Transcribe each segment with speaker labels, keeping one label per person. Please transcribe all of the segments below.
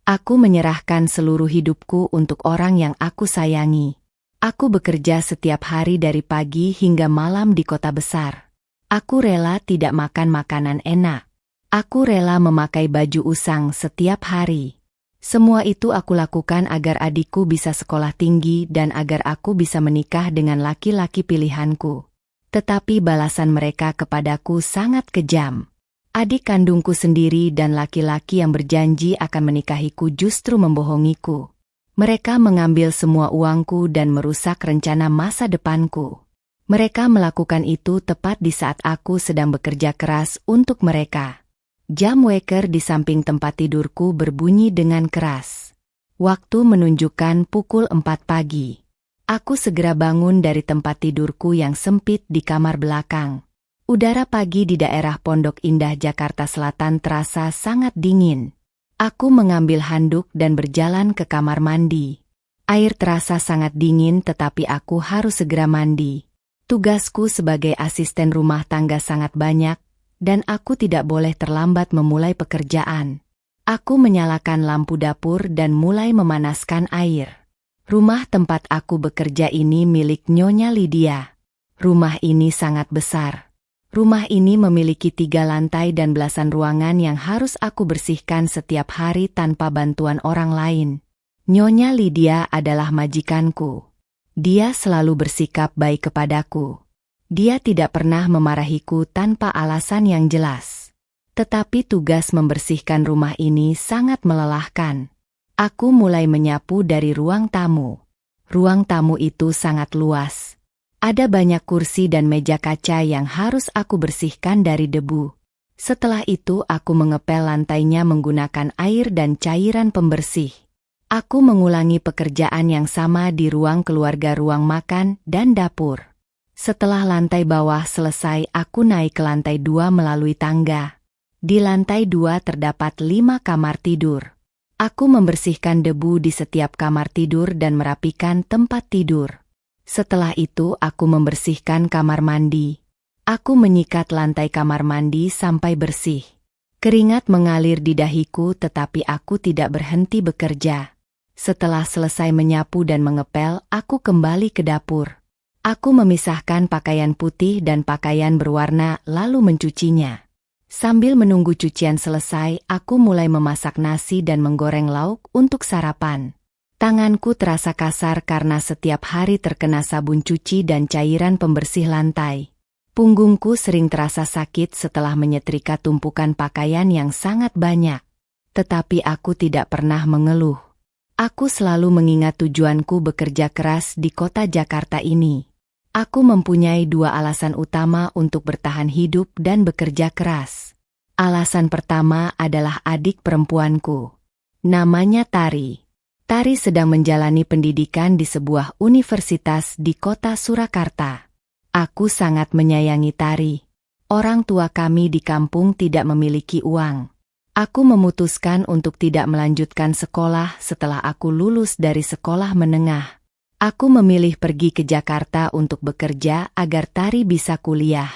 Speaker 1: Aku menyerahkan seluruh hidupku untuk orang yang aku sayangi. Aku bekerja setiap hari dari pagi hingga malam di kota besar. Aku rela tidak makan makanan enak. Aku rela memakai baju usang setiap hari. Semua itu aku lakukan agar adikku bisa sekolah tinggi dan agar aku bisa menikah dengan laki-laki pilihanku. Tetapi balasan mereka kepadaku sangat kejam. Adik kandungku sendiri dan laki-laki yang berjanji akan menikahiku justru membohongiku. Mereka mengambil semua uangku dan merusak rencana masa depanku. Mereka melakukan itu tepat di saat aku sedang bekerja keras untuk mereka. Jam waker di samping tempat tidurku berbunyi dengan keras. Waktu menunjukkan pukul 4 pagi. Aku segera bangun dari tempat tidurku yang sempit di kamar belakang. Udara pagi di daerah Pondok Indah, Jakarta Selatan terasa sangat dingin. Aku mengambil handuk dan berjalan ke kamar mandi. Air terasa sangat dingin tetapi aku harus segera mandi. Tugasku sebagai asisten rumah tangga sangat banyak, dan aku tidak boleh terlambat memulai pekerjaan. Aku menyalakan lampu dapur dan mulai memanaskan air. Rumah tempat aku bekerja ini milik Nyonya Lydia. Rumah ini sangat besar. Rumah ini memiliki 3 lantai dan belasan ruangan yang harus aku bersihkan setiap hari tanpa bantuan orang lain. Nyonya Lydia adalah majikanku. Dia selalu bersikap baik kepadaku. Dia tidak pernah memarahiku tanpa alasan yang jelas. Tetapi tugas membersihkan rumah ini sangat melelahkan. Aku mulai menyapu dari ruang tamu. Ruang tamu itu sangat luas. Ada banyak kursi dan meja kaca yang harus aku bersihkan dari debu. Setelah itu aku mengepel lantainya menggunakan air dan cairan pembersih. Aku mengulangi pekerjaan yang sama di ruang keluarga, ruang makan, dan dapur. Setelah lantai bawah selesai, aku naik ke lantai 2 melalui tangga. Di lantai 2 terdapat 5 kamar tidur. Aku membersihkan debu di setiap kamar tidur dan merapikan tempat tidur. Setelah itu aku membersihkan kamar mandi. Aku menyikat lantai kamar mandi sampai bersih. Keringat mengalir di dahiku tetapi aku tidak berhenti bekerja. Setelah selesai menyapu dan mengepel, aku kembali ke dapur. Aku memisahkan pakaian putih dan pakaian berwarna lalu mencucinya. Sambil menunggu cucian selesai, aku mulai memasak nasi dan menggoreng lauk untuk sarapan. Tanganku terasa kasar karena setiap hari terkena sabun cuci dan cairan pembersih lantai. Punggungku sering terasa sakit setelah menyetrika tumpukan pakaian yang sangat banyak. Tetapi aku tidak pernah mengeluh. Aku selalu mengingat tujuanku bekerja keras di kota Jakarta ini. Aku mempunyai 2 alasan utama untuk bertahan hidup dan bekerja keras. Alasan pertama adalah adik perempuanku. Namanya Tari. Tari sedang menjalani pendidikan di sebuah universitas di kota Surakarta. Aku sangat menyayangi Tari. Orang tua kami di kampung tidak memiliki uang. Aku memutuskan untuk tidak melanjutkan sekolah setelah aku lulus dari sekolah menengah. Aku memilih pergi ke Jakarta untuk bekerja agar Tari bisa kuliah.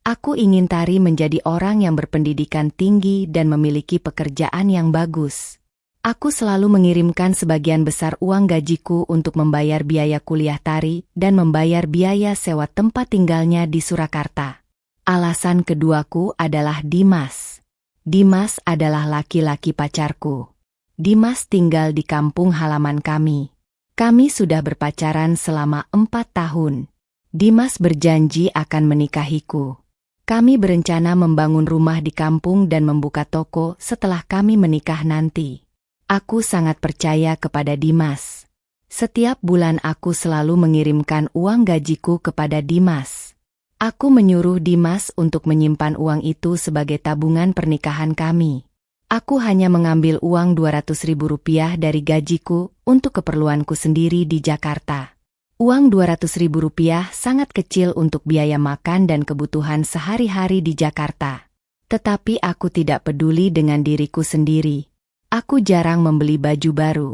Speaker 1: Aku ingin Tari menjadi orang yang berpendidikan tinggi dan memiliki pekerjaan yang bagus. Aku selalu mengirimkan sebagian besar uang gajiku untuk membayar biaya kuliah Tari dan membayar biaya sewa tempat tinggalnya di Surakarta. Alasan keduaku adalah Dimas. Dimas adalah laki-laki pacarku. Dimas tinggal di kampung halaman kami. Kami sudah berpacaran selama 4 tahun. Dimas berjanji akan menikahiku. Kami berencana membangun rumah di kampung dan membuka toko setelah kami menikah nanti. Aku sangat percaya kepada Dimas. Setiap bulan aku selalu mengirimkan uang gajiku kepada Dimas. Aku menyuruh Dimas untuk menyimpan uang itu sebagai tabungan pernikahan kami. Aku hanya mengambil uang Rp200.000 dari gajiku untuk keperluanku sendiri di Jakarta. Uang Rp200.000 sangat kecil untuk biaya makan dan kebutuhan sehari-hari di Jakarta. Tetapi aku tidak peduli dengan diriku sendiri. Aku jarang membeli baju baru.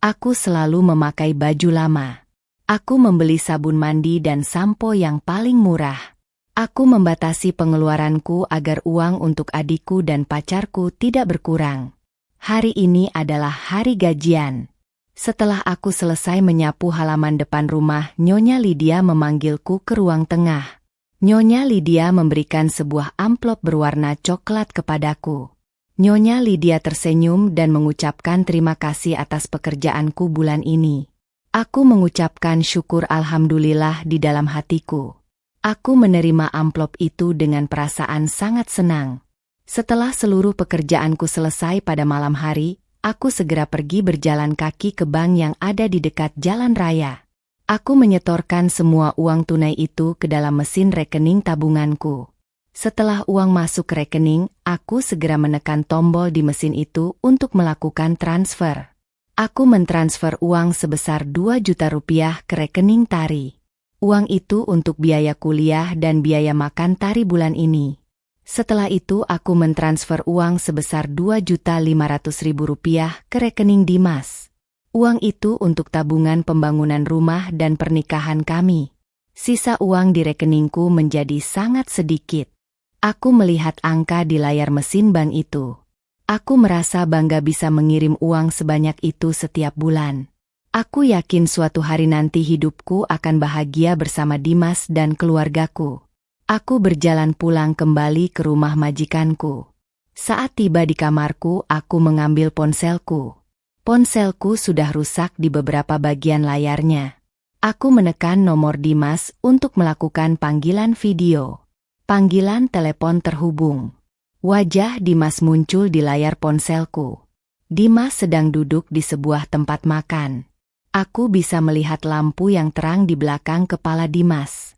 Speaker 1: Aku selalu memakai baju lama. Aku membeli sabun mandi dan sampo yang paling murah. Aku membatasi pengeluaranku agar uang untuk adikku dan pacarku tidak berkurang. Hari ini adalah hari gajian. Setelah aku selesai menyapu halaman depan rumah, Nyonya Lydia memanggilku ke ruang tengah. Nyonya Lydia memberikan sebuah amplop berwarna coklat kepadaku. Nyonya Lydia tersenyum dan mengucapkan terima kasih atas pekerjaanku bulan ini. Aku mengucapkan syukur alhamdulillah di dalam hatiku. Aku menerima amplop itu dengan perasaan sangat senang. Setelah seluruh pekerjaanku selesai pada malam hari, aku segera pergi berjalan kaki ke bank yang ada di dekat jalan raya. Aku menyetorkan semua uang tunai itu ke dalam mesin rekening tabunganku. Setelah uang masuk ke rekening, aku segera menekan tombol di mesin itu untuk melakukan transfer. Aku mentransfer uang sebesar 2 juta rupiah ke rekening Tari. Uang itu untuk biaya kuliah dan biaya makan Tari bulan ini. Setelah itu aku mentransfer uang sebesar 2.500.000 rupiah ke rekening Dimas. Uang itu untuk tabungan pembangunan rumah dan pernikahan kami. Sisa uang di rekeningku menjadi sangat sedikit. Aku melihat angka di layar mesin bank itu. Aku merasa bangga bisa mengirim uang sebanyak itu setiap bulan. Aku yakin suatu hari nanti hidupku akan bahagia bersama Dimas dan keluargaku. Aku berjalan pulang kembali ke rumah majikanku. Saat tiba di kamarku, aku mengambil ponselku. Ponselku sudah rusak di beberapa bagian layarnya. Aku menekan nomor Dimas untuk melakukan panggilan video. Panggilan telepon terhubung. Wajah Dimas muncul di layar ponselku. Dimas sedang duduk di sebuah tempat makan. Aku bisa melihat lampu yang terang di belakang kepala Dimas.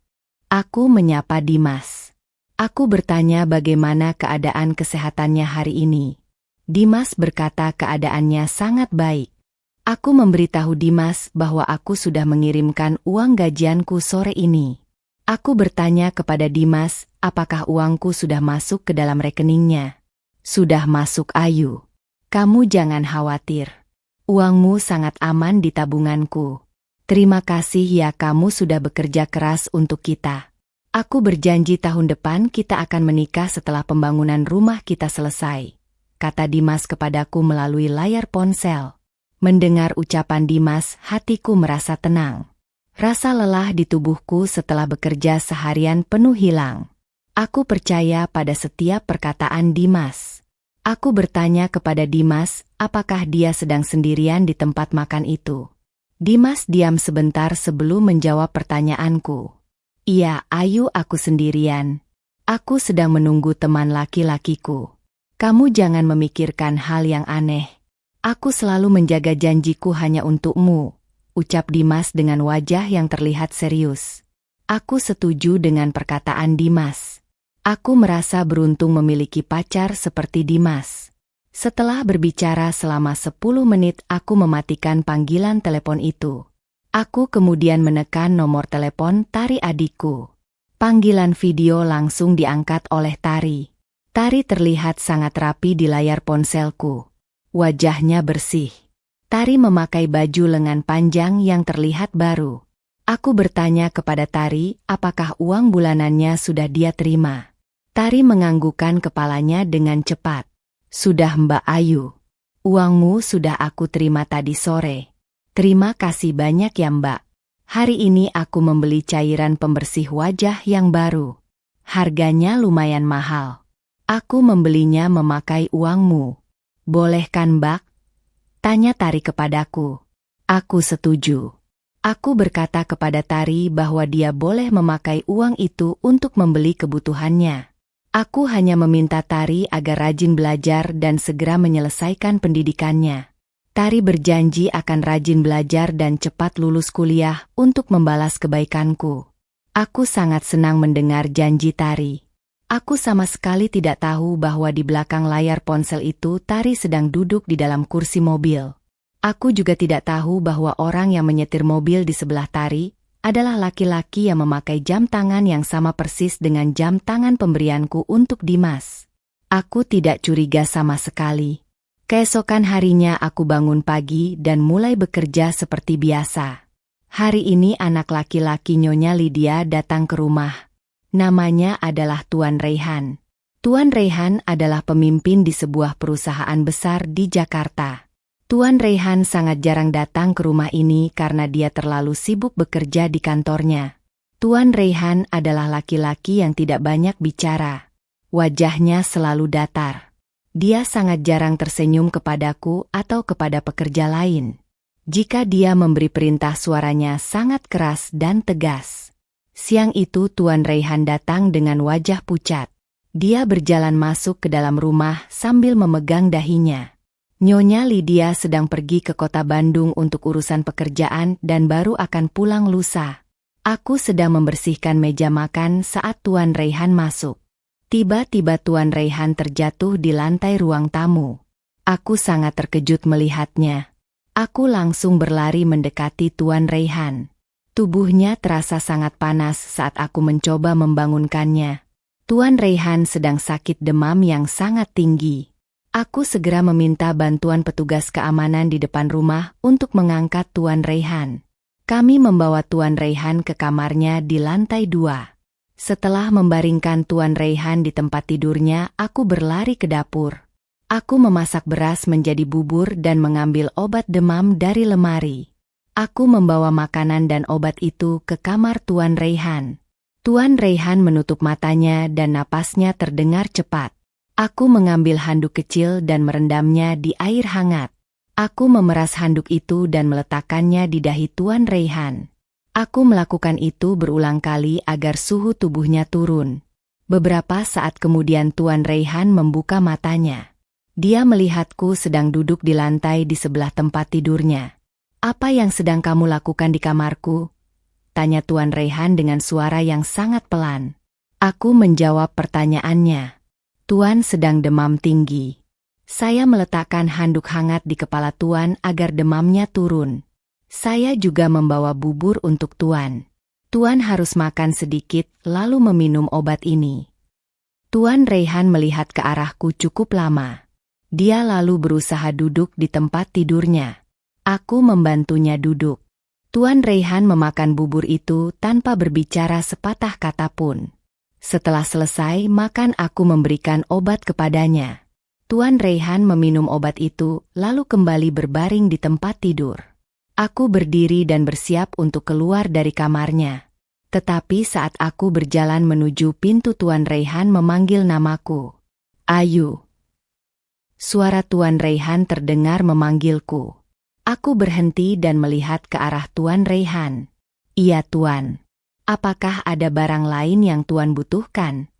Speaker 1: Aku menyapa Dimas. Aku bertanya bagaimana keadaan kesehatannya hari ini. Dimas berkata keadaannya sangat baik. Aku memberitahu Dimas bahwa aku sudah mengirimkan uang gajianku sore ini. Aku bertanya kepada Dimas, apakah uangku sudah masuk ke dalam rekeningnya? Sudah masuk, Ayu. Kamu jangan khawatir. Uangmu sangat aman di tabunganku. Terima kasih ya, kamu sudah bekerja keras untuk kita. Aku berjanji tahun depan kita akan menikah setelah pembangunan rumah kita selesai, kata Dimas kepadaku melalui layar ponsel. Mendengar ucapan Dimas, hatiku merasa tenang. Rasa lelah di tubuhku setelah bekerja seharian penuh hilang. Aku percaya pada setiap perkataan Dimas. Aku bertanya kepada Dimas, apakah dia sedang sendirian di tempat makan itu. Dimas diam sebentar sebelum menjawab pertanyaanku. Iya, Ayu, aku sendirian. Aku sedang menunggu teman laki-lakiku. Kamu jangan memikirkan hal yang aneh. Aku selalu menjaga janjiku hanya untukmu, ucap Dimas dengan wajah yang terlihat serius. Aku setuju dengan perkataan Dimas. Aku merasa beruntung memiliki pacar seperti Dimas. Setelah berbicara selama 10 menit, aku mematikan panggilan telepon itu. Aku kemudian menekan nomor telepon Tari, adikku. Panggilan video langsung diangkat oleh Tari. Tari terlihat sangat rapi di layar ponselku. Wajahnya bersih. Tari memakai baju lengan panjang yang terlihat baru. Aku bertanya kepada Tari, apakah uang bulanannya sudah dia terima. Tari menganggukkan kepalanya dengan cepat. Sudah, Mbak Ayu. Uangmu sudah aku terima tadi sore. Terima kasih banyak ya, Mbak. Hari ini aku membeli cairan pembersih wajah yang baru. Harganya lumayan mahal. Aku membelinya memakai uangmu. Boleh kan, Mbak? Tanya Tari kepadaku. Aku setuju. Aku berkata kepada Tari bahwa dia boleh memakai uang itu untuk membeli kebutuhannya. Aku hanya meminta Tari agar rajin belajar dan segera menyelesaikan pendidikannya. Tari berjanji akan rajin belajar dan cepat lulus kuliah untuk membalas kebaikanku. Aku sangat senang mendengar janji Tari. Aku sama sekali tidak tahu bahwa di belakang layar ponsel itu Tari sedang duduk di dalam kursi mobil. Aku juga tidak tahu bahwa orang yang menyetir mobil di sebelah Tari adalah laki-laki yang memakai jam tangan yang sama persis dengan jam tangan pemberianku untuk Dimas. Aku tidak curiga sama sekali. Keesokan harinya aku bangun pagi dan mulai bekerja seperti biasa. Hari ini anak laki-laki Nyonya Lydia datang ke rumah. Namanya adalah Tuan Raihan. Tuan Raihan adalah pemimpin di sebuah perusahaan besar di Jakarta. Tuan Raihan sangat jarang datang ke rumah ini karena dia terlalu sibuk bekerja di kantornya. Tuan Raihan adalah laki-laki yang tidak banyak bicara. Wajahnya selalu datar. Dia sangat jarang tersenyum kepadaku atau kepada pekerja lain. Jika dia memberi perintah, suaranya sangat keras dan tegas. Siang itu Tuan Raihan datang dengan wajah pucat. Dia berjalan masuk ke dalam rumah sambil memegang dahinya. Nyonya Lydia sedang pergi ke kota Bandung untuk urusan pekerjaan dan baru akan pulang lusa. Aku sedang membersihkan meja makan saat Tuan Raihan masuk. Tiba-tiba Tuan Raihan terjatuh di lantai ruang tamu. Aku sangat terkejut melihatnya. Aku langsung berlari mendekati Tuan Raihan. Tubuhnya terasa sangat panas saat aku mencoba membangunkannya. Tuan Raihan sedang sakit demam yang sangat tinggi. Aku segera meminta bantuan petugas keamanan di depan rumah untuk mengangkat Tuan Raihan. Kami membawa Tuan Raihan ke kamarnya di lantai 2. Setelah membaringkan Tuan Raihan di tempat tidurnya, aku berlari ke dapur. Aku memasak beras menjadi bubur dan mengambil obat demam dari lemari. Aku membawa makanan dan obat itu ke kamar Tuan Raihan. Tuan Raihan menutup matanya dan napasnya terdengar cepat. Aku mengambil handuk kecil dan merendamnya di air hangat. Aku memeras handuk itu dan meletakkannya di dahi Tuan Raihan. Aku melakukan itu berulang kali agar suhu tubuhnya turun. Beberapa saat kemudian Tuan Raihan membuka matanya. Dia melihatku sedang duduk di lantai di sebelah tempat tidurnya. "Apa yang sedang kamu lakukan di kamarku?" tanya Tuan Raihan dengan suara yang sangat pelan. Aku menjawab pertanyaannya. "Tuan sedang demam tinggi. Saya meletakkan handuk hangat di kepala Tuan agar demamnya turun. Saya juga membawa bubur untuk Tuan. Tuan harus makan sedikit lalu meminum obat ini." Tuan Raihan melihat ke arahku cukup lama. Dia lalu berusaha duduk di tempat tidurnya. Aku membantunya duduk. Tuan Raihan memakan bubur itu tanpa berbicara sepatah kata pun. Setelah selesai makan, aku memberikan obat kepadanya. Tuan Raihan meminum obat itu lalu kembali berbaring di tempat tidur. Aku berdiri dan bersiap untuk keluar dari kamarnya. Tetapi saat aku berjalan menuju pintu, Tuan Raihan memanggil namaku. "Ayu." Suara Tuan Raihan terdengar memanggilku. Aku berhenti dan melihat ke arah Tuan Raihan. "Iya, Tuan. Apakah ada barang lain yang Tuan butuhkan?"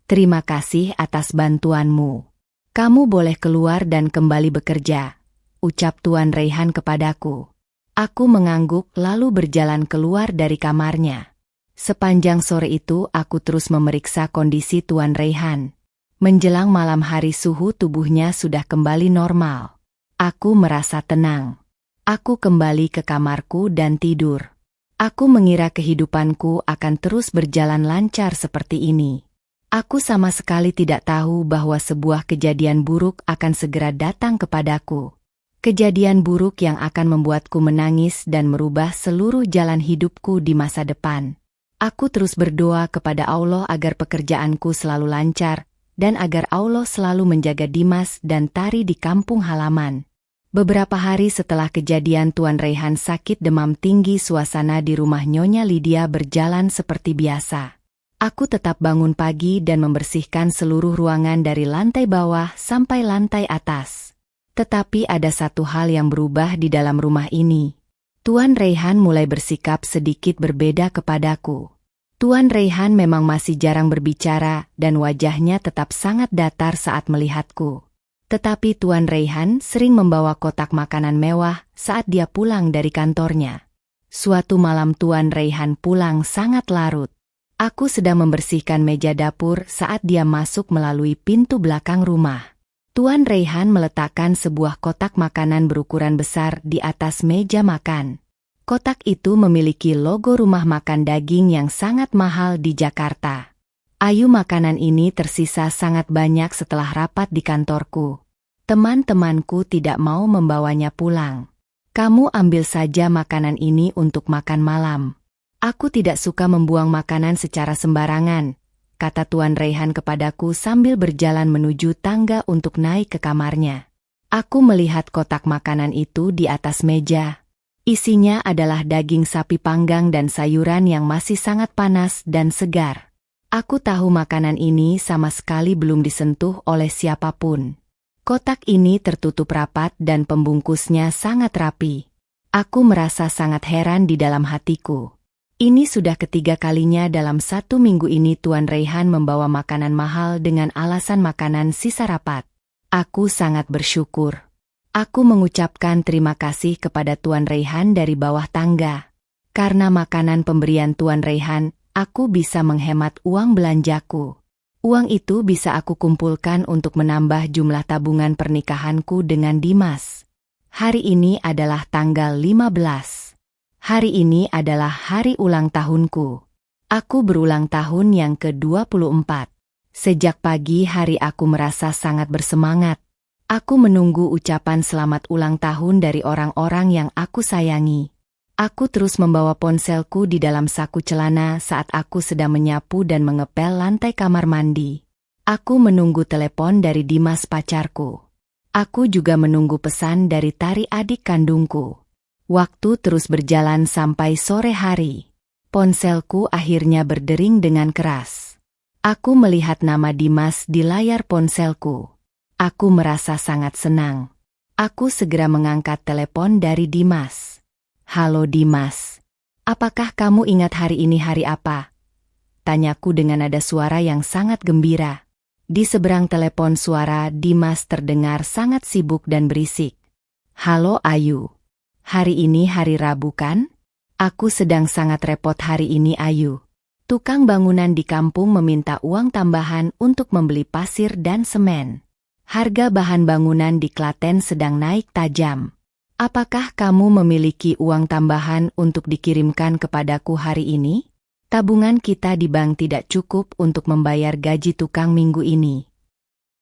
Speaker 1: "Terima kasih atas bantuanmu. Kamu boleh keluar dan kembali bekerja," ucap Tuan Raihan kepadaku. Aku mengangguk lalu berjalan keluar dari kamarnya. Sepanjang sore itu aku terus memeriksa kondisi Tuan Raihan. Menjelang malam hari suhu tubuhnya sudah kembali normal. Aku merasa tenang. Aku kembali ke kamarku dan tidur. Aku mengira kehidupanku akan terus berjalan lancar seperti ini. Aku sama sekali tidak tahu bahwa sebuah kejadian buruk akan segera datang kepadaku. Kejadian buruk yang akan membuatku menangis dan merubah seluruh jalan hidupku di masa depan. Aku terus berdoa kepada Allah agar pekerjaanku selalu lancar, dan agar Allah selalu menjaga Dimas dan Tari di kampung halaman. Beberapa hari setelah kejadian Tuan Raihan sakit demam tinggi, suasana di rumah Nyonya Lydia berjalan seperti biasa. Aku tetap bangun pagi dan membersihkan seluruh ruangan dari lantai bawah sampai lantai atas. Tetapi ada satu hal yang berubah di dalam rumah ini. Tuan Raihan mulai bersikap sedikit berbeda kepadaku. Tuan Raihan memang masih jarang berbicara dan wajahnya tetap sangat datar saat melihatku. Tetapi Tuan Raihan sering membawa kotak makanan mewah saat dia pulang dari kantornya. Suatu malam Tuan Raihan pulang sangat larut. Aku sedang membersihkan meja dapur saat dia masuk melalui pintu belakang rumah. Tuan Raihan meletakkan sebuah kotak makanan berukuran besar di atas meja makan. Kotak itu memiliki logo rumah makan daging yang sangat mahal di Jakarta. "Ayu, makanan ini tersisa sangat banyak setelah rapat di kantorku. Teman-temanku tidak mau membawanya pulang. Kamu ambil saja makanan ini untuk makan malam. Aku tidak suka membuang makanan secara sembarangan. kata Tuan Reihan kepadaku sambil berjalan menuju tangga untuk naik ke kamarnya. Aku melihat kotak makanan itu di atas meja. Isinya adalah daging sapi panggang dan sayuran yang masih sangat panas dan segar. Aku tahu makanan ini sama sekali belum disentuh oleh siapapun. Kotak ini tertutup rapat dan pembungkusnya sangat rapi. Aku merasa sangat heran di dalam hatiku. Ini sudah ketiga kalinya dalam 1 minggu ini Tuan Reihan membawa makanan mahal dengan alasan makanan sisa rapat. Aku sangat bersyukur. Aku mengucapkan terima kasih kepada Tuan Reihan dari bawah tangga. Karena makanan pemberian Tuan Reihan, aku bisa menghemat uang belanjaku. Uang itu bisa aku kumpulkan untuk menambah jumlah tabungan pernikahanku dengan Dimas. Hari ini adalah tanggal 15. Hari ini adalah hari ulang tahunku. Aku berulang tahun yang ke-24. Sejak pagi hari aku merasa sangat bersemangat. Aku menunggu ucapan selamat ulang tahun dari orang-orang yang aku sayangi. Aku terus membawa ponselku di dalam saku celana saat aku sedang menyapu dan mengepel lantai kamar mandi. Aku menunggu telepon dari Dimas pacarku. Aku juga menunggu pesan dari Tari adik kandungku. Waktu terus berjalan sampai sore hari. Ponselku akhirnya berdering dengan keras. Aku melihat nama Dimas di layar ponselku. Aku merasa sangat senang. Aku segera mengangkat telepon dari Dimas. Halo Dimas, apakah kamu ingat hari ini hari apa? Tanyaku dengan nada suara yang sangat gembira. Di seberang telepon suara Dimas terdengar sangat sibuk dan berisik. Halo Ayu, hari ini hari Rabu kan? Aku sedang sangat repot hari ini Ayu. Tukang bangunan di kampung meminta uang tambahan untuk membeli pasir dan semen. Harga bahan bangunan di Klaten sedang naik tajam. Apakah kamu memiliki uang tambahan untuk dikirimkan kepadaku hari ini? Tabungan kita di bank tidak cukup untuk membayar gaji tukang minggu ini.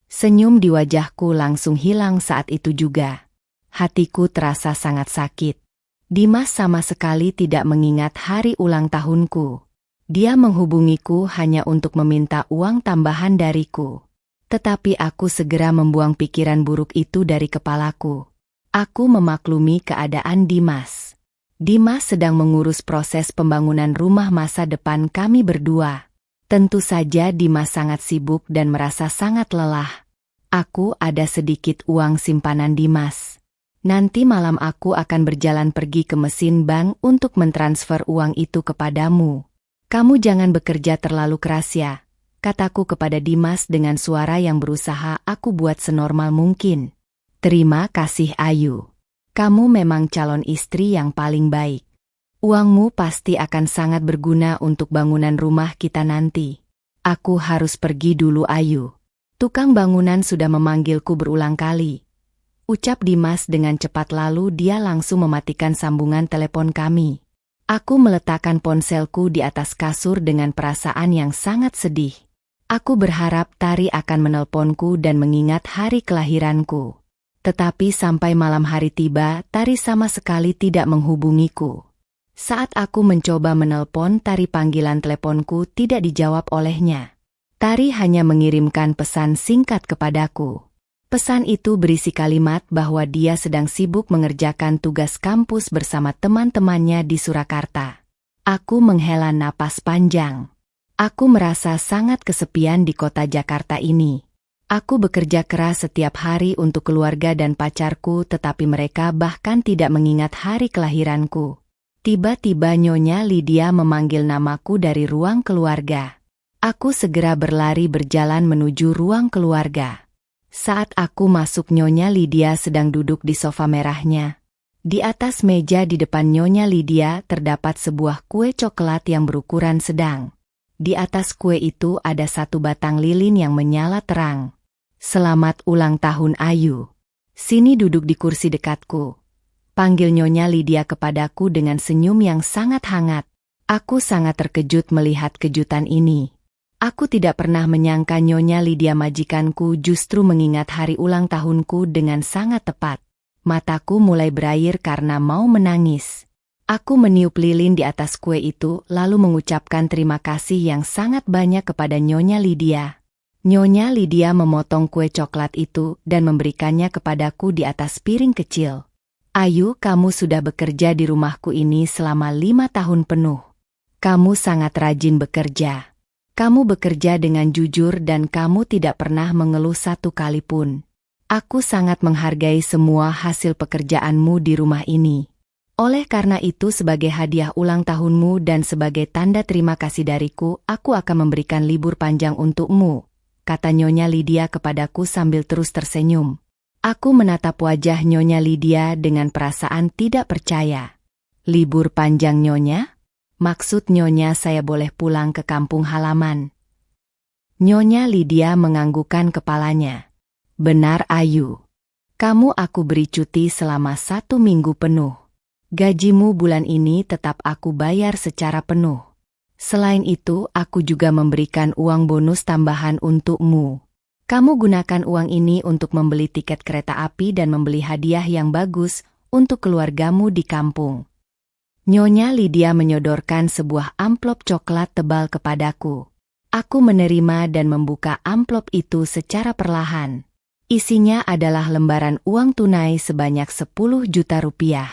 Speaker 1: Senyum di wajahku langsung hilang saat itu juga. Hatiku terasa sangat sakit. Dimas sama sekali tidak mengingat hari ulang tahunku. Dia menghubungiku hanya untuk meminta uang tambahan dariku. Tetapi aku segera membuang pikiran buruk itu dari kepalaku. Aku memaklumi keadaan Dimas. Dimas sedang mengurus proses pembangunan rumah masa depan kami berdua. Tentu saja Dimas sangat sibuk dan merasa sangat lelah. Aku ada sedikit uang simpanan Dimas. Nanti malam aku akan berjalan pergi ke mesin bank untuk mentransfer uang itu kepadamu. Kamu jangan bekerja terlalu keras ya, kataku kepada Dimas dengan suara yang berusaha aku buat senormal mungkin. Terima kasih Ayu. Kamu memang calon istri yang paling baik. Uangmu pasti akan sangat berguna untuk bangunan rumah kita nanti. Aku harus pergi dulu Ayu. Tukang bangunan sudah memanggilku berulang kali. Ucap Dimas dengan cepat lalu dia langsung mematikan sambungan telepon kami. Aku meletakkan ponselku di atas kasur dengan perasaan yang sangat sedih. Aku berharap Tari akan menelponku dan mengingat hari kelahiranku. Tetapi sampai malam hari tiba, Tari sama sekali tidak menghubungiku. Saat aku mencoba menelpon Tari, panggilan teleponku tidak dijawab olehnya. Tari hanya mengirimkan pesan singkat kepadaku. Pesan itu berisi kalimat bahwa dia sedang sibuk mengerjakan tugas kampus bersama teman-temannya di Surakarta. Aku menghela napas panjang. Aku merasa sangat kesepian di kota Jakarta ini. Aku bekerja keras setiap hari untuk keluarga dan pacarku, tetapi mereka bahkan tidak mengingat hari kelahiranku. Tiba-tiba Nyonya Lydia memanggil namaku dari ruang keluarga. Aku segera berlari berjalan menuju ruang keluarga. Saat aku masuk, Nyonya Lydia sedang duduk di sofa merahnya. Di atas meja di depan Nyonya Lydia terdapat sebuah kue coklat yang berukuran sedang. Di atas kue itu ada satu batang lilin yang menyala terang. Selamat ulang tahun Ayu. Sini duduk di kursi dekatku. Panggil Nyonya Lydia kepadaku dengan senyum yang sangat hangat. Aku sangat terkejut melihat kejutan ini. Aku tidak pernah menyangka Nyonya Lydia majikanku justru mengingat hari ulang tahunku dengan sangat tepat. Mataku mulai berair karena mau menangis. Aku meniup lilin di atas kue itu lalu mengucapkan terima kasih yang sangat banyak kepada Nyonya Lydia. Nyonya Lydia memotong kue coklat itu dan memberikannya kepadaku di atas piring kecil. Ayu, kamu sudah bekerja di rumahku ini selama 5 tahun penuh. Kamu sangat rajin bekerja. Kamu bekerja dengan jujur dan kamu tidak pernah mengeluh satu kali pun. Aku sangat menghargai semua hasil pekerjaanmu di rumah ini. Oleh karena itu, sebagai hadiah ulang tahunmu dan sebagai tanda terima kasih dariku, aku akan memberikan libur panjang untukmu, kata Nyonya Lydia kepadaku sambil terus tersenyum. Aku menatap wajah Nyonya Lydia dengan perasaan tidak percaya. Libur panjang, Nyonya? Maksud Nyonya saya boleh pulang ke kampung halaman? Nyonya Lydia menganggukkan kepalanya. Benar, Ayu. Kamu aku beri cuti selama 1 minggu penuh. Gajimu bulan ini tetap aku bayar secara penuh. Selain itu, aku juga memberikan uang bonus tambahan untukmu. Kamu gunakan uang ini untuk membeli tiket kereta api dan membeli hadiah yang bagus untuk keluargamu di kampung. Nyonya Lydia menyodorkan sebuah amplop coklat tebal kepadaku. Aku menerima dan membuka amplop itu secara perlahan. Isinya adalah lembaran uang tunai sebanyak 10 juta rupiah.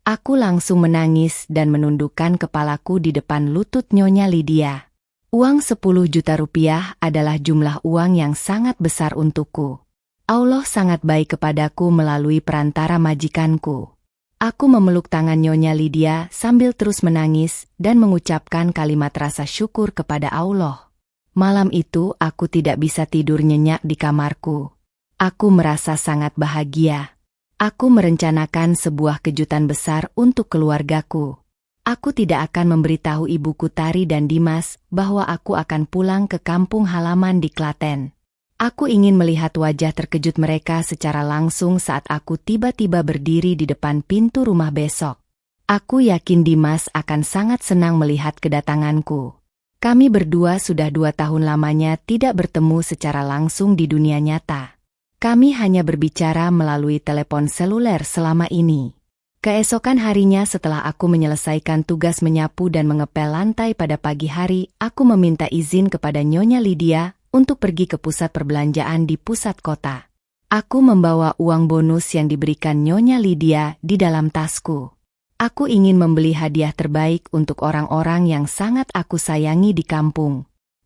Speaker 1: Aku langsung menangis dan menundukkan kepalaku di depan lutut Nyonya Lydia. Uang 10 juta rupiah adalah jumlah uang yang sangat besar untukku. Allah sangat baik kepadaku melalui perantara majikanku. Aku memeluk tangan Nyonya Lydia sambil terus menangis dan mengucapkan kalimat rasa syukur kepada Allah. Malam itu aku tidak bisa tidur nyenyak di kamarku. Aku merasa sangat bahagia. Aku merencanakan sebuah kejutan besar untuk keluargaku. Aku tidak akan memberitahu ibuku Tari dan Dimas bahwa aku akan pulang ke kampung halaman di Klaten. Aku ingin melihat wajah terkejut mereka secara langsung saat aku tiba-tiba berdiri di depan pintu rumah besok. Aku yakin Dimas akan sangat senang melihat kedatanganku. Kami berdua sudah 2 tahun lamanya tidak bertemu secara langsung di dunia nyata. Kami hanya berbicara melalui telepon seluler selama ini. Keesokan harinya setelah aku menyelesaikan tugas menyapu dan mengepel lantai pada pagi hari, aku meminta izin kepada Nyonya Lydia untuk pergi ke pusat perbelanjaan di pusat kota. Aku membawa uang bonus yang diberikan Nyonya Lydia di dalam tasku. Aku ingin membeli hadiah terbaik untuk orang-orang yang sangat aku sayangi di kampung.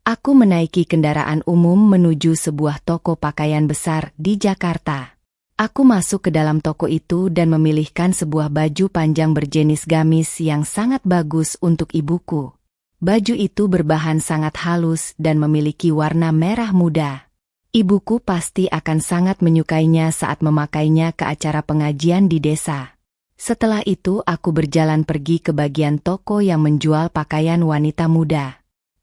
Speaker 1: Aku menaiki kendaraan umum menuju sebuah toko pakaian besar di Jakarta. Aku masuk ke dalam toko itu dan memilihkan sebuah baju panjang berjenis gamis yang sangat bagus untuk ibuku. Baju itu berbahan sangat halus dan memiliki warna merah muda. Ibuku pasti akan sangat menyukainya saat memakainya ke acara pengajian di desa. Setelah itu aku berjalan pergi ke bagian toko yang menjual pakaian wanita muda.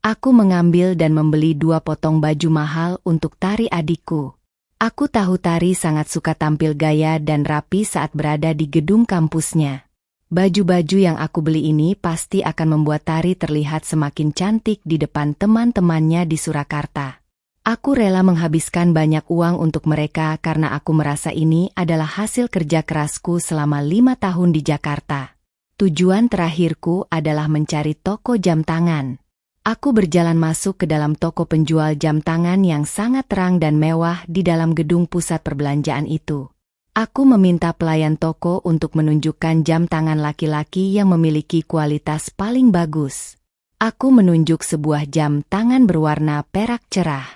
Speaker 1: Aku mengambil dan membeli 2 potong baju mahal untuk Tari adikku. Aku tahu Tari sangat suka tampil gaya dan rapi saat berada di gedung kampusnya. Baju-baju yang aku beli ini pasti akan membuat Tari terlihat semakin cantik di depan teman-temannya di Surakarta. Aku rela menghabiskan banyak uang untuk mereka karena aku merasa ini adalah hasil kerja kerasku selama 5 tahun di Jakarta. Tujuan terakhirku adalah mencari toko jam tangan. Aku berjalan masuk ke dalam toko penjual jam tangan yang sangat terang dan mewah di dalam gedung pusat perbelanjaan itu. Aku meminta pelayan toko untuk menunjukkan jam tangan laki-laki yang memiliki kualitas paling bagus. Aku menunjuk sebuah jam tangan berwarna perak cerah.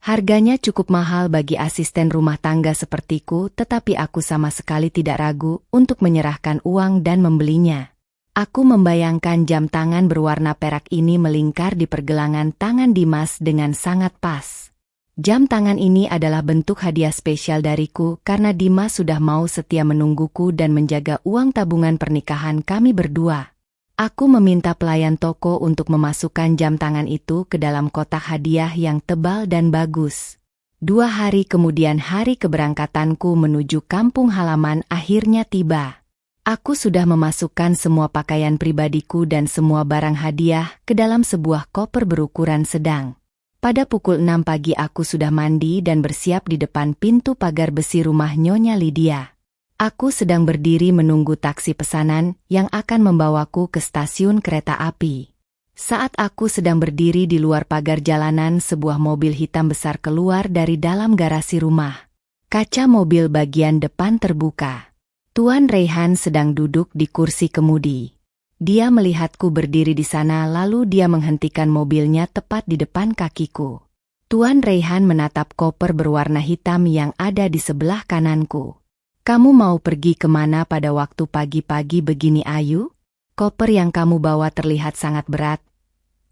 Speaker 1: Harganya cukup mahal bagi asisten rumah tangga sepertiku, tetapi aku sama sekali tidak ragu untuk menyerahkan uang dan membelinya. Aku membayangkan jam tangan berwarna perak ini melingkar di pergelangan tangan Dimas dengan sangat pas. Jam tangan ini adalah bentuk hadiah spesial dariku karena Dimas sudah mau setia menungguku dan menjaga uang tabungan pernikahan kami berdua. Aku meminta pelayan toko untuk memasukkan jam tangan itu ke dalam kotak hadiah yang tebal dan bagus. 2 hari kemudian hari keberangkatanku menuju kampung halaman akhirnya tiba. Aku sudah memasukkan semua pakaian pribadiku dan semua barang hadiah ke dalam sebuah koper berukuran sedang. Pada pukul 6 pagi aku sudah mandi dan bersiap di depan pintu pagar besi rumah Nyonya Lydia. Aku sedang berdiri menunggu taksi pesanan yang akan membawaku ke stasiun kereta api. Saat aku sedang berdiri di luar pagar jalanan, sebuah mobil hitam besar keluar dari dalam garasi rumah. Kaca mobil bagian depan terbuka. Tuan Raihan sedang duduk di kursi kemudi. Dia melihatku berdiri di sana, lalu dia menghentikan mobilnya tepat di depan kakiku. Tuan Raihan menatap koper berwarna hitam yang ada di sebelah kananku. "Kamu mau pergi kemana pada waktu pagi-pagi begini, Ayu? Koper yang kamu bawa terlihat sangat berat,"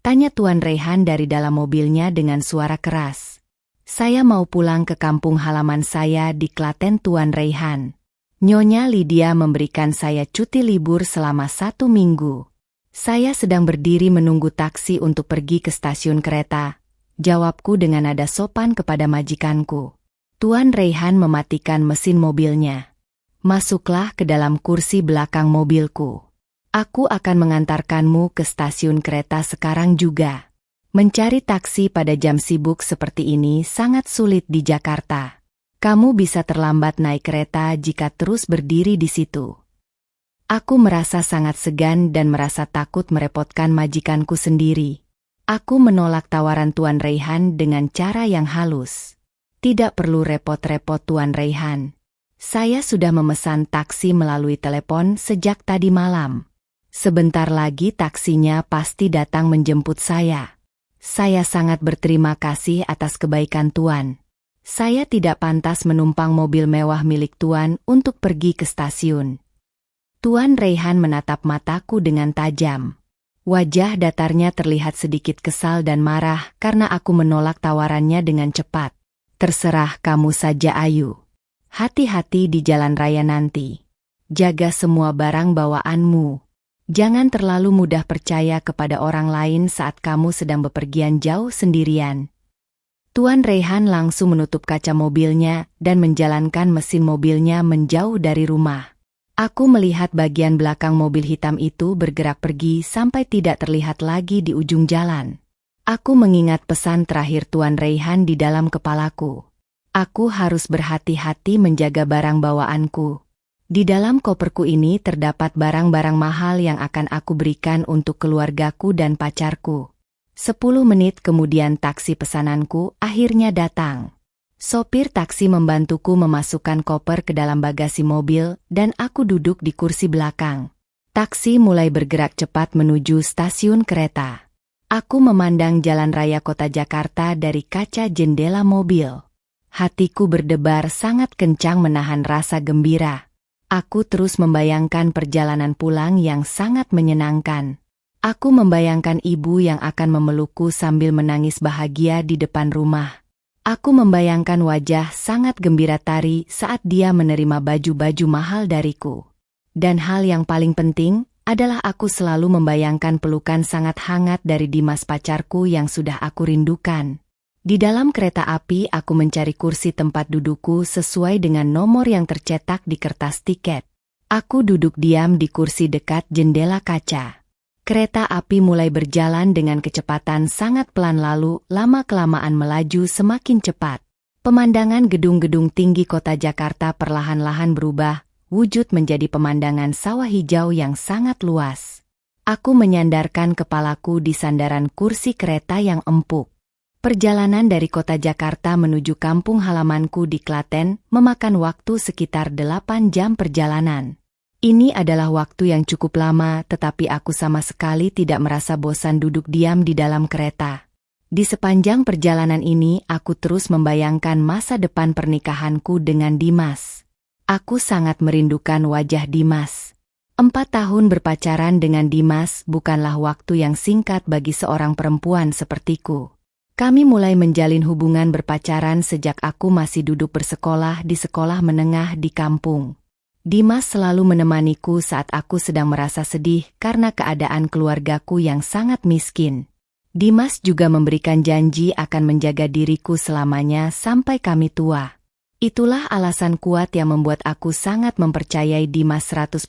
Speaker 1: tanya Tuan Raihan dari dalam mobilnya dengan suara keras. "Saya mau pulang ke kampung halaman saya di Klaten, Tuan Raihan. Nyonya Lydia memberikan saya cuti libur selama 1 minggu. Saya sedang berdiri menunggu taksi untuk pergi ke stasiun kereta," jawabku dengan nada sopan kepada majikanku. Tuan Raihan mematikan mesin mobilnya. "Masuklah ke dalam kursi belakang mobilku. Aku akan mengantarkanmu ke stasiun kereta sekarang juga." Mencari taksi pada jam sibuk seperti ini sangat sulit di Jakarta. Kamu bisa terlambat naik kereta jika terus berdiri di situ. Aku merasa sangat segan dan merasa takut merepotkan majikanku sendiri. Aku menolak tawaran Tuan Raihan dengan cara yang halus. "Tidak perlu repot-repot, Tuan Raihan. Saya sudah memesan taksi melalui telepon sejak tadi malam. Sebentar lagi taksinya pasti datang menjemput saya. Saya sangat berterima kasih atas kebaikan Tuan. Saya tidak pantas menumpang mobil mewah milik Tuan untuk pergi ke stasiun." Tuan Raihan menatap mataku dengan tajam. Wajah datarnya terlihat sedikit kesal dan marah karena aku menolak tawarannya dengan cepat. "Terserah kamu saja, Ayu. Hati-hati di jalan raya nanti. Jaga semua barang bawaanmu. Jangan terlalu mudah percaya kepada orang lain saat kamu sedang bepergian jauh sendirian." Tuan Raihan langsung menutup kaca mobilnya dan menjalankan mesin mobilnya menjauh dari rumah. Aku melihat bagian belakang mobil hitam itu bergerak pergi sampai tidak terlihat lagi di ujung jalan. Aku mengingat pesan terakhir Tuan Raihan di dalam kepalaku. Aku harus berhati-hati menjaga barang bawaanku. Di dalam koperku ini terdapat barang-barang mahal yang akan aku berikan untuk keluargaku dan pacarku. 10 menit kemudian taksi pesananku akhirnya datang. Sopir taksi membantuku memasukkan koper ke dalam bagasi mobil dan aku duduk di kursi belakang. Taksi mulai bergerak cepat menuju stasiun kereta. Aku memandang jalan raya kota Jakarta dari kaca jendela mobil. Hatiku berdebar sangat kencang menahan rasa gembira. Aku terus membayangkan perjalanan pulang yang sangat menyenangkan. Aku membayangkan ibu yang akan memelukku sambil menangis bahagia di depan rumah. Aku membayangkan wajah sangat gembira Tari saat dia menerima baju-baju mahal dariku. Dan hal yang paling penting adalah aku selalu membayangkan pelukan sangat hangat dari Dimas pacarku yang sudah aku rindukan. Di dalam kereta api aku mencari kursi tempat dudukku sesuai dengan nomor yang tercetak di kertas tiket. Aku duduk diam di kursi dekat jendela kaca. Kereta api mulai berjalan dengan kecepatan sangat pelan lalu lama-kelamaan melaju semakin cepat. Pemandangan gedung-gedung tinggi kota Jakarta perlahan-lahan berubah, wujud menjadi pemandangan sawah hijau yang sangat luas. Aku menyandarkan kepalaku di sandaran kursi kereta yang empuk. Perjalanan dari kota Jakarta menuju kampung halamanku di Klaten memakan waktu sekitar 8 jam perjalanan. Ini adalah waktu yang cukup lama, tetapi aku sama sekali tidak merasa bosan duduk diam di dalam kereta. Di sepanjang perjalanan ini, aku terus membayangkan masa depan pernikahanku dengan Dimas. Aku sangat merindukan wajah Dimas. 4 tahun berpacaran dengan Dimas bukanlah waktu yang singkat bagi seorang perempuan sepertiku. Kami mulai menjalin hubungan berpacaran sejak aku masih duduk bersekolah di sekolah menengah di kampung. Dimas selalu menemaniku saat aku sedang merasa sedih karena keadaan keluargaku yang sangat miskin. Dimas juga memberikan janji akan menjaga diriku selamanya sampai kami tua. Itulah alasan kuat yang membuat aku sangat mempercayai Dimas 100%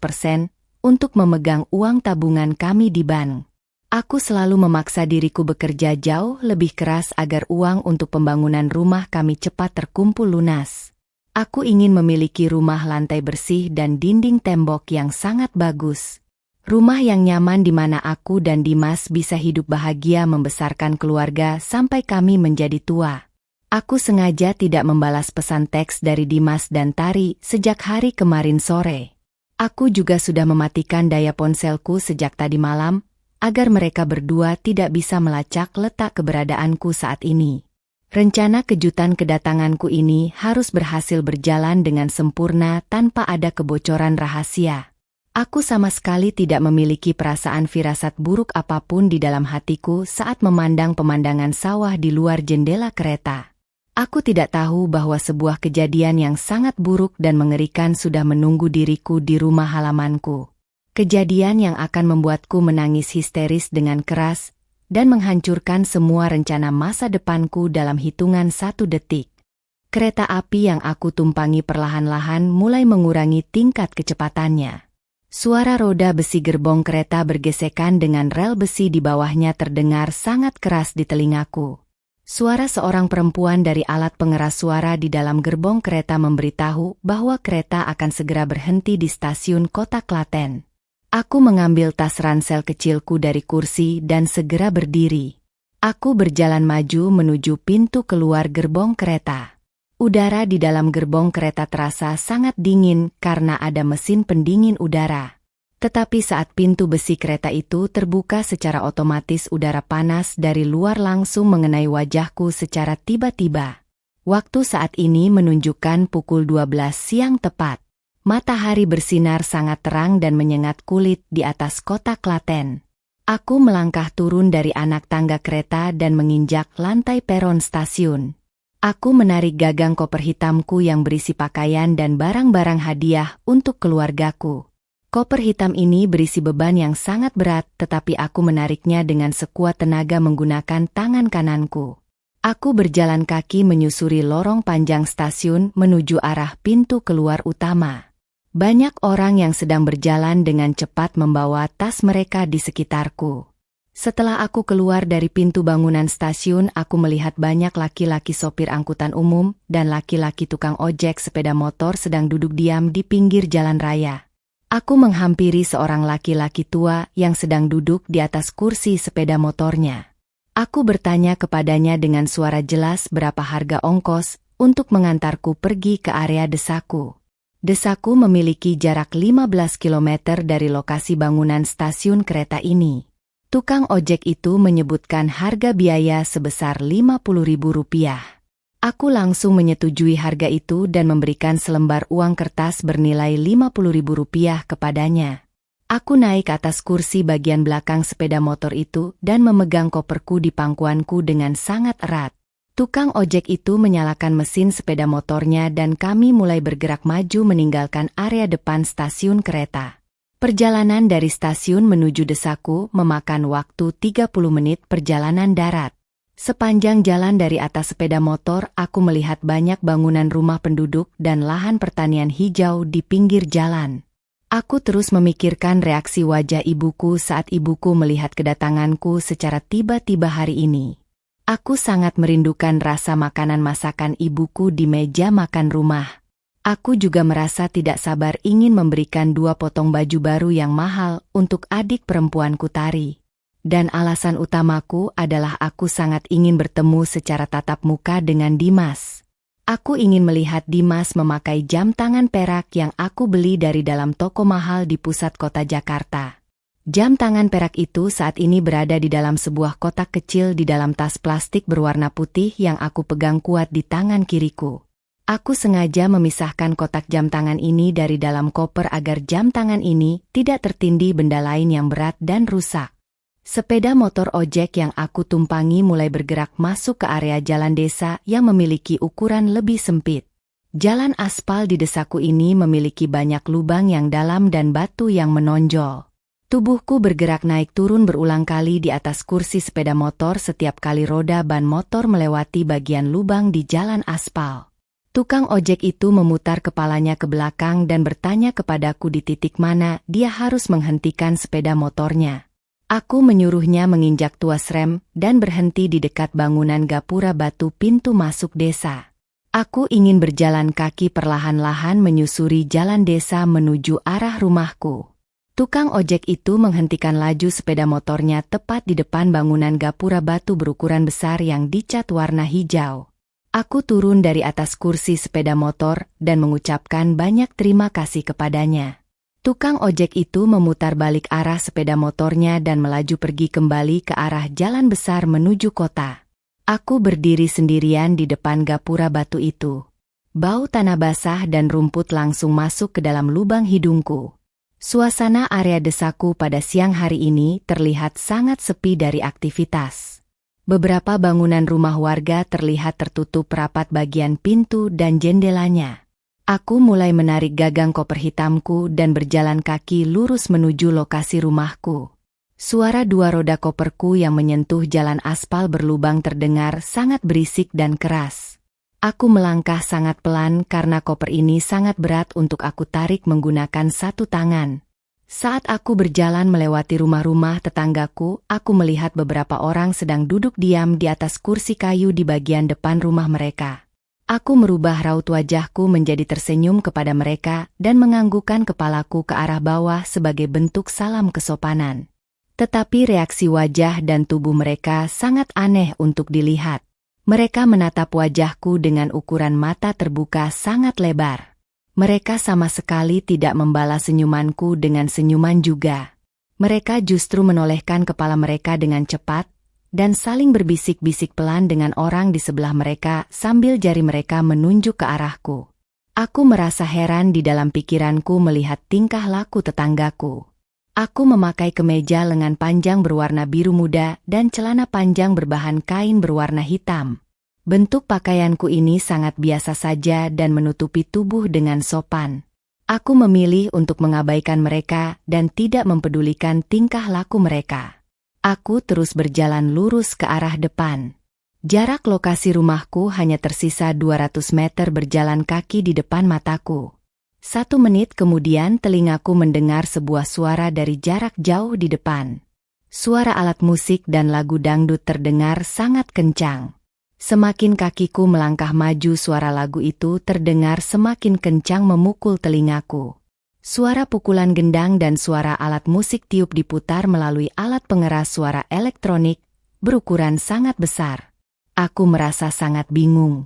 Speaker 1: untuk memegang uang tabungan kami di bank. Aku selalu memaksa diriku bekerja jauh lebih keras agar uang untuk pembangunan rumah kami cepat terkumpul lunas. Aku ingin memiliki rumah lantai bersih dan dinding tembok yang sangat bagus. Rumah yang nyaman di mana aku dan Dimas bisa hidup bahagia membesarkan keluarga sampai kami menjadi tua. Aku sengaja tidak membalas pesan teks dari Dimas dan Tari sejak hari kemarin sore. Aku juga sudah mematikan daya ponselku sejak tadi malam, agar mereka berdua tidak bisa melacak letak keberadaanku saat ini. Rencana kejutan kedatanganku ini harus berhasil berjalan dengan sempurna tanpa ada kebocoran rahasia. Aku sama sekali tidak memiliki perasaan firasat buruk apapun di dalam hatiku saat memandang pemandangan sawah di luar jendela kereta. Aku tidak tahu bahwa sebuah kejadian yang sangat buruk dan mengerikan sudah menunggu diriku di rumah halamanku. Kejadian yang akan membuatku menangis histeris dengan keras dan menghancurkan semua rencana masa depanku dalam hitungan 1 detik. Kereta api yang aku tumpangi perlahan-lahan mulai mengurangi tingkat kecepatannya. Suara roda besi gerbong kereta bergesekan dengan rel besi di bawahnya terdengar sangat keras di telingaku. Suara seorang perempuan dari alat pengeras suara di dalam gerbong kereta memberitahu bahwa kereta akan segera berhenti di stasiun Kota Klaten. Aku mengambil tas ransel kecilku dari kursi dan segera berdiri. Aku berjalan maju menuju pintu keluar gerbong kereta. Udara di dalam gerbong kereta terasa sangat dingin karena ada mesin pendingin udara. Tetapi saat pintu besi kereta itu terbuka secara otomatis, udara panas dari luar langsung mengenai wajahku secara tiba-tiba. Waktu saat ini menunjukkan pukul 12 siang tepat. Matahari bersinar sangat terang dan menyengat kulit di atas kota Klaten. Aku melangkah turun dari anak tangga kereta dan menginjak lantai peron stasiun. Aku menarik gagang koper hitamku yang berisi pakaian dan barang-barang hadiah untuk keluargaku. Koper hitam ini berisi beban yang sangat berat, tetapi aku menariknya dengan sekuat tenaga menggunakan tangan kananku. Aku berjalan kaki menyusuri lorong panjang stasiun menuju arah pintu keluar utama. Banyak orang yang sedang berjalan dengan cepat membawa tas mereka di sekitarku. Setelah aku keluar dari pintu bangunan stasiun, aku melihat banyak laki-laki sopir angkutan umum dan laki-laki tukang ojek sepeda motor sedang duduk diam di pinggir jalan raya. Aku menghampiri seorang laki-laki tua yang sedang duduk di atas kursi sepeda motornya. Aku bertanya kepadanya dengan suara jelas berapa harga ongkos untuk mengantarku pergi ke area desaku. Desaku memiliki jarak 15 km dari lokasi bangunan stasiun kereta ini. Tukang ojek itu menyebutkan harga biaya sebesar Rp50.000. Aku langsung menyetujui harga itu dan memberikan selembar uang kertas bernilai Rp50.000 kepadanya. Aku naik ke atas kursi bagian belakang sepeda motor itu dan memegang koperku di pangkuanku dengan sangat erat. Tukang ojek itu menyalakan mesin sepeda motornya dan kami mulai bergerak maju meninggalkan area depan stasiun kereta. Perjalanan dari stasiun menuju desaku memakan waktu 30 menit perjalanan darat. Sepanjang jalan dari atas sepeda motor, aku melihat banyak bangunan rumah penduduk dan lahan pertanian hijau di pinggir jalan. Aku terus memikirkan reaksi wajah ibuku saat ibuku melihat kedatanganku secara tiba-tiba hari ini. Aku sangat merindukan rasa makanan masakan ibuku di meja makan rumah. Aku juga merasa tidak sabar ingin memberikan 2 potong baju baru yang mahal untuk adik perempuanku Tari. Dan alasan utamaku adalah aku sangat ingin bertemu secara tatap muka dengan Dimas. Aku ingin melihat Dimas memakai jam tangan perak yang aku beli dari dalam toko mahal di pusat kota Jakarta. Jam tangan perak itu saat ini berada di dalam sebuah kotak kecil di dalam tas plastik berwarna putih yang aku pegang kuat di tangan kiriku. Aku sengaja memisahkan kotak jam tangan ini dari dalam koper agar jam tangan ini tidak tertindih benda lain yang berat dan rusak. Sepeda motor ojek yang aku tumpangi mulai bergerak masuk ke area jalan desa yang memiliki ukuran lebih sempit. Jalan aspal di desaku ini memiliki banyak lubang yang dalam dan batu yang menonjol. Tubuhku bergerak naik turun berulang kali di atas kursi sepeda motor setiap kali roda ban motor melewati bagian lubang di jalan aspal. Tukang ojek itu memutar kepalanya ke belakang dan bertanya kepadaku di titik mana dia harus menghentikan sepeda motornya. Aku menyuruhnya menginjak tuas rem dan berhenti di dekat bangunan gapura batu pintu masuk desa. Aku ingin berjalan kaki perlahan-lahan menyusuri jalan desa menuju arah rumahku. Tukang ojek itu menghentikan laju sepeda motornya tepat di depan bangunan gapura batu berukuran besar yang dicat warna hijau. Aku turun dari atas kursi sepeda motor dan mengucapkan banyak terima kasih kepadanya. Tukang ojek itu memutar balik arah sepeda motornya dan melaju pergi kembali ke arah jalan besar menuju kota. Aku berdiri sendirian di depan gapura batu itu. Bau tanah basah dan rumput langsung masuk ke dalam lubang hidungku. Suasana area desaku pada siang hari ini terlihat sangat sepi dari aktivitas. Beberapa bangunan rumah warga terlihat tertutup rapat bagian pintu dan jendelanya. Aku mulai menarik gagang koper hitamku dan berjalan kaki lurus menuju lokasi rumahku. Suara dua roda koperku yang menyentuh jalan aspal berlubang terdengar sangat berisik dan keras. Aku melangkah sangat pelan karena koper ini sangat berat untuk aku tarik menggunakan satu tangan. Saat aku berjalan melewati rumah-rumah tetanggaku, aku melihat beberapa orang sedang duduk diam di atas kursi kayu di bagian depan rumah mereka. Aku merubah raut wajahku menjadi tersenyum kepada mereka dan menganggukkan kepalaku ke arah bawah sebagai bentuk salam kesopanan. Tetapi reaksi wajah dan tubuh mereka sangat aneh untuk dilihat. Mereka menatap wajahku dengan ukuran mata terbuka sangat lebar. Mereka sama sekali tidak membalas senyumanku dengan senyuman juga. Mereka justru menolehkan kepala mereka dengan cepat, dan saling berbisik-bisik pelan dengan orang di sebelah mereka sambil jari mereka menunjuk ke arahku. Aku merasa heran di dalam pikiranku melihat tingkah laku tetanggaku. Aku memakai kemeja lengan panjang berwarna biru muda dan celana panjang berbahan kain berwarna hitam. Bentuk pakaianku ini sangat biasa saja dan menutupi tubuh dengan sopan. Aku memilih untuk mengabaikan mereka dan tidak mempedulikan tingkah laku mereka. Aku terus berjalan lurus ke arah depan. Jarak lokasi rumahku hanya tersisa 200 meter berjalan kaki di depan mataku. 1 menit kemudian telingaku mendengar sebuah suara dari jarak jauh di depan. Suara alat musik dan lagu dangdut terdengar sangat kencang. Semakin kakiku melangkah maju, suara lagu itu terdengar semakin kencang memukul telingaku. Suara pukulan gendang dan suara alat musik tiup diputar melalui alat pengeras suara elektronik berukuran sangat besar. Aku merasa sangat bingung.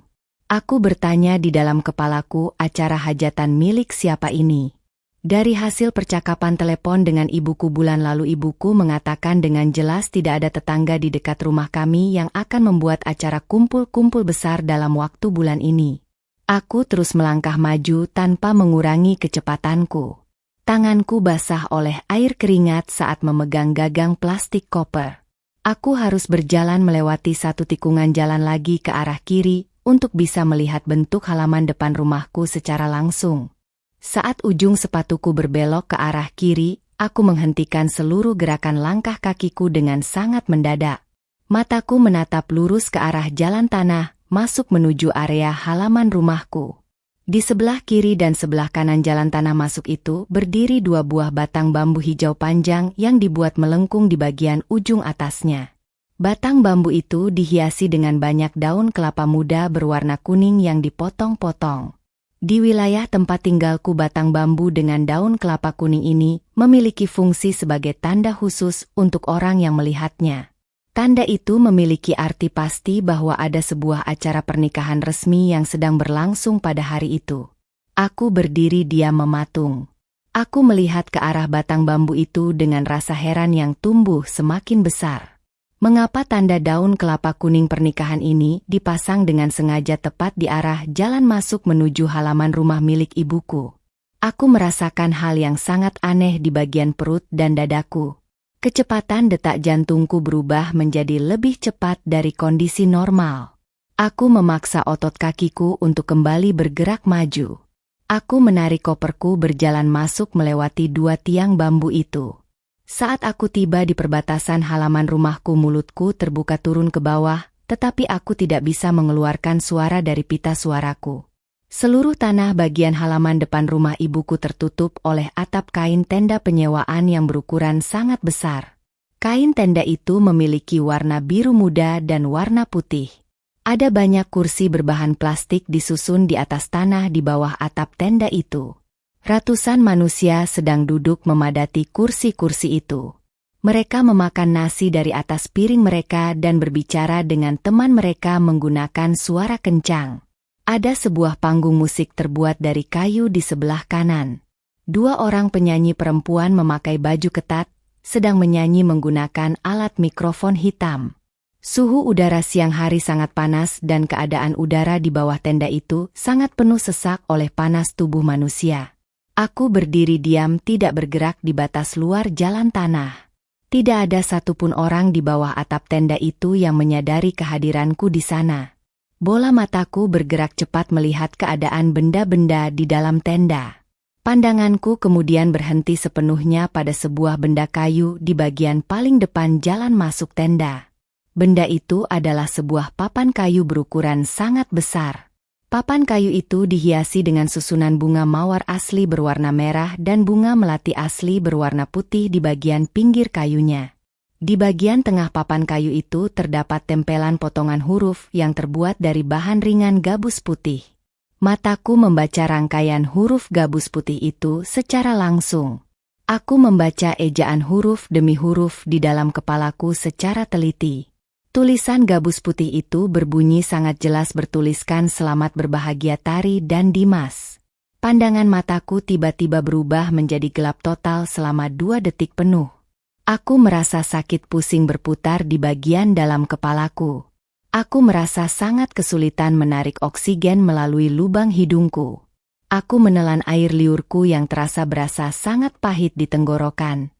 Speaker 1: Aku bertanya di dalam kepalaku, acara hajatan milik siapa ini? Dari hasil percakapan telepon dengan ibuku bulan lalu, ibuku mengatakan dengan jelas tidak ada tetangga di dekat rumah kami yang akan membuat acara kumpul-kumpul besar dalam waktu bulan ini. Aku terus melangkah maju tanpa mengurangi kecepatanku. Tanganku basah oleh air keringat saat memegang gagang plastik koper. Aku harus berjalan melewati satu tikungan jalan lagi ke arah kiri, untuk bisa melihat bentuk halaman depan rumahku secara langsung. Saat ujung sepatuku berbelok ke arah kiri, aku menghentikan seluruh gerakan langkah kakiku dengan sangat mendadak. Mataku menatap lurus ke arah jalan tanah, masuk menuju area halaman rumahku. Di sebelah kiri dan sebelah kanan jalan tanah masuk itu berdiri 2 buah batang bambu hijau panjang yang dibuat melengkung di bagian ujung atasnya. Batang bambu itu dihiasi dengan banyak daun kelapa muda berwarna kuning yang dipotong-potong. Di wilayah tempat tinggalku, batang bambu dengan daun kelapa kuning ini memiliki fungsi sebagai tanda khusus untuk orang yang melihatnya. Tanda itu memiliki arti pasti bahwa ada sebuah acara pernikahan resmi yang sedang berlangsung pada hari itu. Aku berdiri diam mematung. Aku melihat ke arah batang bambu itu dengan rasa heran yang tumbuh semakin besar. Mengapa tanda daun kelapa kuning pernikahan ini dipasang dengan sengaja tepat di arah jalan masuk menuju halaman rumah milik ibuku? Aku merasakan hal yang sangat aneh di bagian perut dan dadaku. Kecepatan detak jantungku berubah menjadi lebih cepat dari kondisi normal. Aku memaksa otot kakiku untuk kembali bergerak maju. Aku menarik koperku berjalan masuk melewati 2 tiang bambu itu. Saat aku tiba di perbatasan halaman rumahku, mulutku terbuka turun ke bawah, tetapi aku tidak bisa mengeluarkan suara dari pita suaraku. Seluruh tanah bagian halaman depan rumah ibuku tertutup oleh atap kain tenda penyewaan yang berukuran sangat besar. Kain tenda itu memiliki warna biru muda dan warna putih. Ada banyak kursi berbahan plastik disusun di atas tanah di bawah atap tenda itu. Ratusan manusia sedang duduk memadati kursi-kursi itu. Mereka memakan nasi dari atas piring mereka dan berbicara dengan teman mereka menggunakan suara kencang. Ada sebuah panggung musik terbuat dari kayu di sebelah kanan. 2 orang penyanyi perempuan memakai baju ketat, sedang menyanyi menggunakan alat mikrofon hitam. Suhu udara siang hari sangat panas dan keadaan udara di bawah tenda itu sangat penuh sesak oleh panas tubuh manusia. Aku berdiri diam tidak bergerak di batas luar jalan tanah. Tidak ada satupun orang di bawah atap tenda itu yang menyadari kehadiranku di sana. Bola mataku bergerak cepat melihat keadaan benda-benda di dalam tenda. Pandanganku kemudian berhenti sepenuhnya pada sebuah benda kayu di bagian paling depan jalan masuk tenda. Benda itu adalah sebuah papan kayu berukuran sangat besar. Papan kayu itu dihiasi dengan susunan bunga mawar asli berwarna merah dan bunga melati asli berwarna putih di bagian pinggir kayunya. Di bagian tengah papan kayu itu terdapat tempelan potongan huruf yang terbuat dari bahan ringan gabus putih. Mataku membaca rangkaian huruf gabus putih itu secara langsung. Aku membaca ejaan huruf demi huruf di dalam kepalaku secara teliti. Tulisan gabus putih itu berbunyi sangat jelas bertuliskan selamat berbahagia Tari dan Dimas. Pandangan mataku tiba-tiba berubah menjadi gelap total selama 2 detik penuh. Aku merasa sakit pusing berputar di bagian dalam kepalaku. Aku merasa sangat kesulitan menarik oksigen melalui lubang hidungku. Aku menelan air liurku yang terasa berasa sangat pahit di tenggorokan.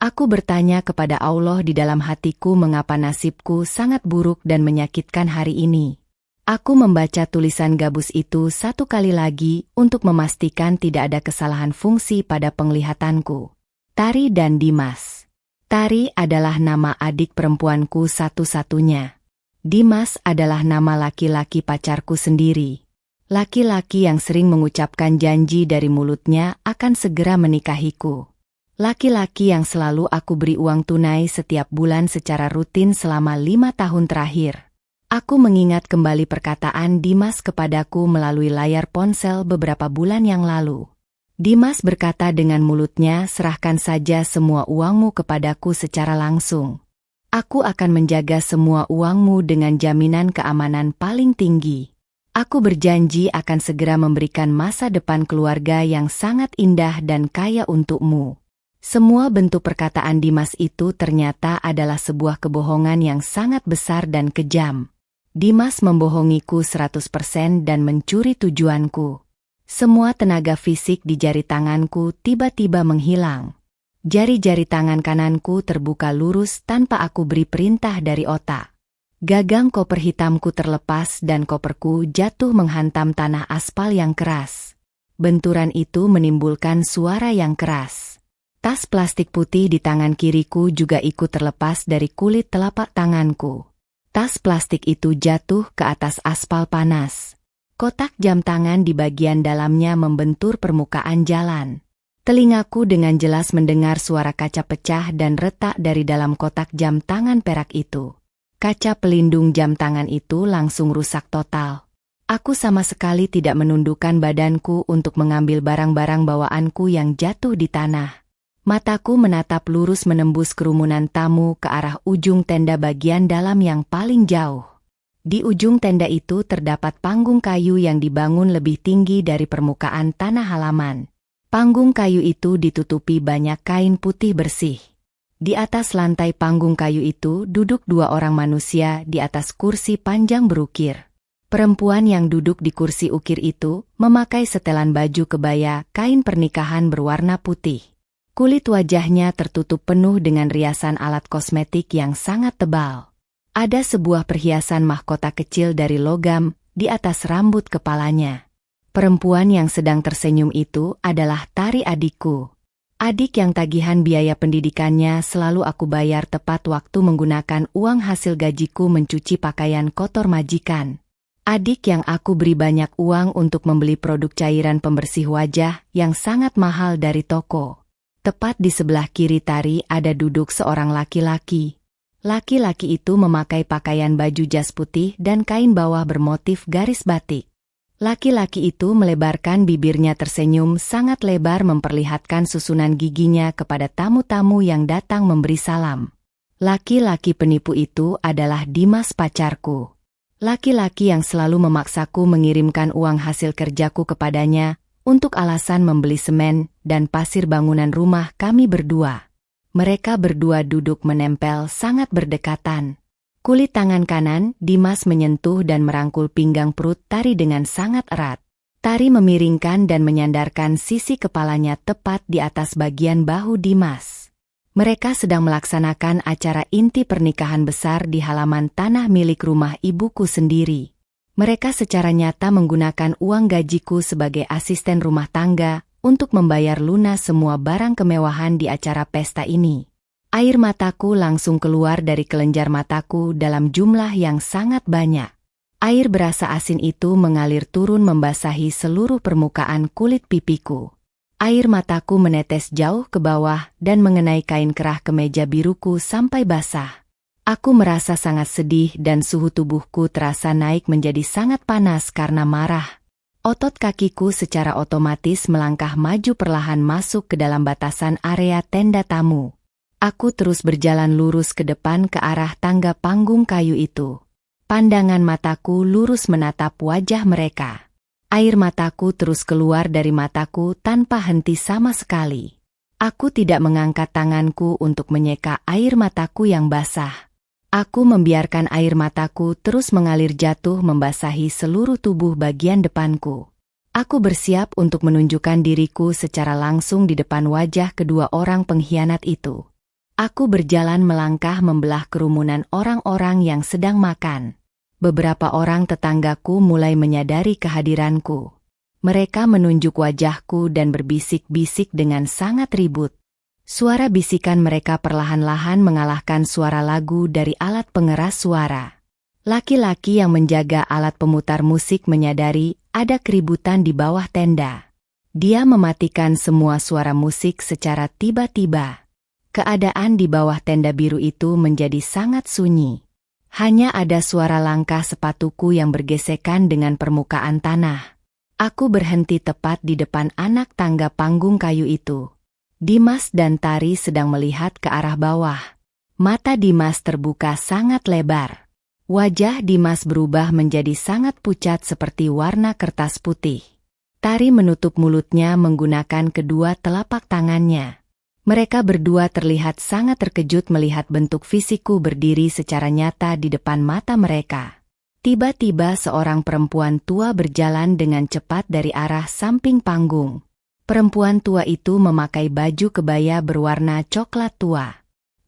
Speaker 1: Aku bertanya kepada Allah di dalam hatiku mengapa nasibku sangat buruk dan menyakitkan hari ini. Aku membaca tulisan gabus itu 1 kali lagi untuk memastikan tidak ada kesalahan fungsi pada penglihatanku. Tari dan Dimas. Tari adalah nama adik perempuanku satu-satunya. Dimas adalah nama laki-laki pacarku sendiri. Laki-laki yang sering mengucapkan janji dari mulutnya akan segera menikahiku. Laki-laki yang selalu aku beri uang tunai setiap bulan secara rutin selama 5 tahun terakhir. Aku mengingat kembali perkataan Dimas kepadaku melalui layar ponsel beberapa bulan yang lalu. Dimas berkata dengan mulutnya, serahkan saja semua uangmu kepadaku secara langsung. Aku akan menjaga semua uangmu dengan jaminan keamanan paling tinggi. Aku berjanji akan segera memberikan masa depan keluarga yang sangat indah dan kaya untukmu. Semua bentuk perkataan Dimas itu ternyata adalah sebuah kebohongan yang sangat besar dan kejam. Dimas membohongiku 100% dan mencuri tujuanku. Semua tenaga fisik di jari tanganku tiba-tiba menghilang. Jari-jari tangan kananku terbuka lurus tanpa aku beri perintah dari otak. Gagang koper hitamku terlepas dan koperku jatuh menghantam tanah aspal yang keras. Benturan itu menimbulkan suara yang keras. Tas plastik putih di tangan kiriku juga ikut terlepas dari kulit telapak tanganku. Tas plastik itu jatuh ke atas aspal panas. Kotak jam tangan di bagian dalamnya membentur permukaan jalan. Telingaku dengan jelas mendengar suara kaca pecah dan retak dari dalam kotak jam tangan perak itu. Kaca pelindung jam tangan itu langsung rusak total. Aku sama sekali tidak menundukkan badanku untuk mengambil barang-barang bawaanku yang jatuh di tanah. Mataku menatap lurus menembus kerumunan tamu ke arah ujung tenda bagian dalam yang paling jauh. Di ujung tenda itu terdapat panggung kayu yang dibangun lebih tinggi dari permukaan tanah halaman. Panggung kayu itu ditutupi banyak kain putih bersih. Di atas lantai panggung kayu itu duduk 2 orang manusia di atas kursi panjang berukir. Perempuan yang duduk di kursi ukir itu memakai setelan baju kebaya kain pernikahan berwarna putih. Kulit wajahnya tertutup penuh dengan riasan alat kosmetik yang sangat tebal. Ada sebuah perhiasan mahkota kecil dari logam di atas rambut kepalanya. Perempuan yang sedang tersenyum itu adalah Tari adikku. Adik yang tagihan biaya pendidikannya selalu aku bayar tepat waktu menggunakan uang hasil gajiku mencuci pakaian kotor majikan. Adik yang aku beri banyak uang untuk membeli produk cairan pembersih wajah yang sangat mahal dari toko. Tepat di sebelah kiri Tari ada duduk seorang laki-laki. Laki-laki itu memakai pakaian baju jas putih dan kain bawah bermotif garis batik. Laki-laki itu melebarkan bibirnya tersenyum sangat lebar memperlihatkan susunan giginya kepada tamu-tamu yang datang memberi salam. Laki-laki penipu itu adalah Dimas pacarku. Laki-laki yang selalu memaksaku mengirimkan uang hasil kerjaku kepadanya untuk alasan membeli semen dan pasir bangunan rumah kami berdua. Mereka berdua duduk menempel sangat berdekatan. Kulit tangan kanan, Dimas menyentuh dan merangkul pinggang perut Tari dengan sangat erat. Tari memiringkan dan menyandarkan sisi kepalanya tepat di atas bagian bahu Dimas. Mereka sedang melaksanakan acara inti pernikahan besar di halaman tanah milik rumah ibuku sendiri. Mereka secara nyata menggunakan uang gajiku sebagai asisten rumah tangga untuk membayar lunas semua barang kemewahan di acara pesta ini. Air mataku langsung keluar dari kelenjar mataku dalam jumlah yang sangat banyak. Air berasa asin itu mengalir turun membasahi seluruh permukaan kulit pipiku. Air mataku menetes jauh ke bawah dan mengenai kain kerah kemeja biruku sampai basah. Aku merasa sangat sedih dan suhu tubuhku terasa naik menjadi sangat panas karena marah. Otot kakiku secara otomatis melangkah maju perlahan masuk ke dalam batasan area tenda tamu. Aku terus berjalan lurus ke depan ke arah tangga panggung kayu itu. Pandangan mataku lurus menatap wajah mereka. Air mataku terus keluar dari mataku tanpa henti sama sekali. Aku tidak mengangkat tanganku untuk menyeka air mataku yang basah. Aku membiarkan air mataku terus mengalir jatuh membasahi seluruh tubuh bagian depanku. Aku bersiap untuk menunjukkan diriku secara langsung di depan wajah kedua orang pengkhianat itu. Aku berjalan melangkah membelah kerumunan orang-orang yang sedang makan. Beberapa orang tetanggaku mulai menyadari kehadiranku. Mereka menunjuk wajahku dan berbisik-bisik dengan sangat ribut. Suara bisikan mereka perlahan-lahan mengalahkan suara lagu dari alat pengeras suara. Laki-laki yang menjaga alat pemutar musik menyadari ada keributan di bawah tenda. Dia mematikan semua suara musik secara tiba-tiba. Keadaan di bawah tenda biru itu menjadi sangat sunyi. Hanya ada suara langkah sepatuku yang bergesekan dengan permukaan tanah. Aku berhenti tepat di depan anak tangga panggung kayu itu. Dimas dan Tari sedang melihat ke arah bawah. Mata Dimas terbuka sangat lebar. Wajah Dimas berubah menjadi sangat pucat seperti warna kertas putih. Tari menutup mulutnya menggunakan kedua telapak tangannya. Mereka berdua terlihat sangat terkejut melihat bentuk fisikku berdiri secara nyata di depan mata mereka. Tiba-tiba seorang perempuan tua berjalan dengan cepat dari arah samping panggung. Perempuan tua itu memakai baju kebaya berwarna coklat tua.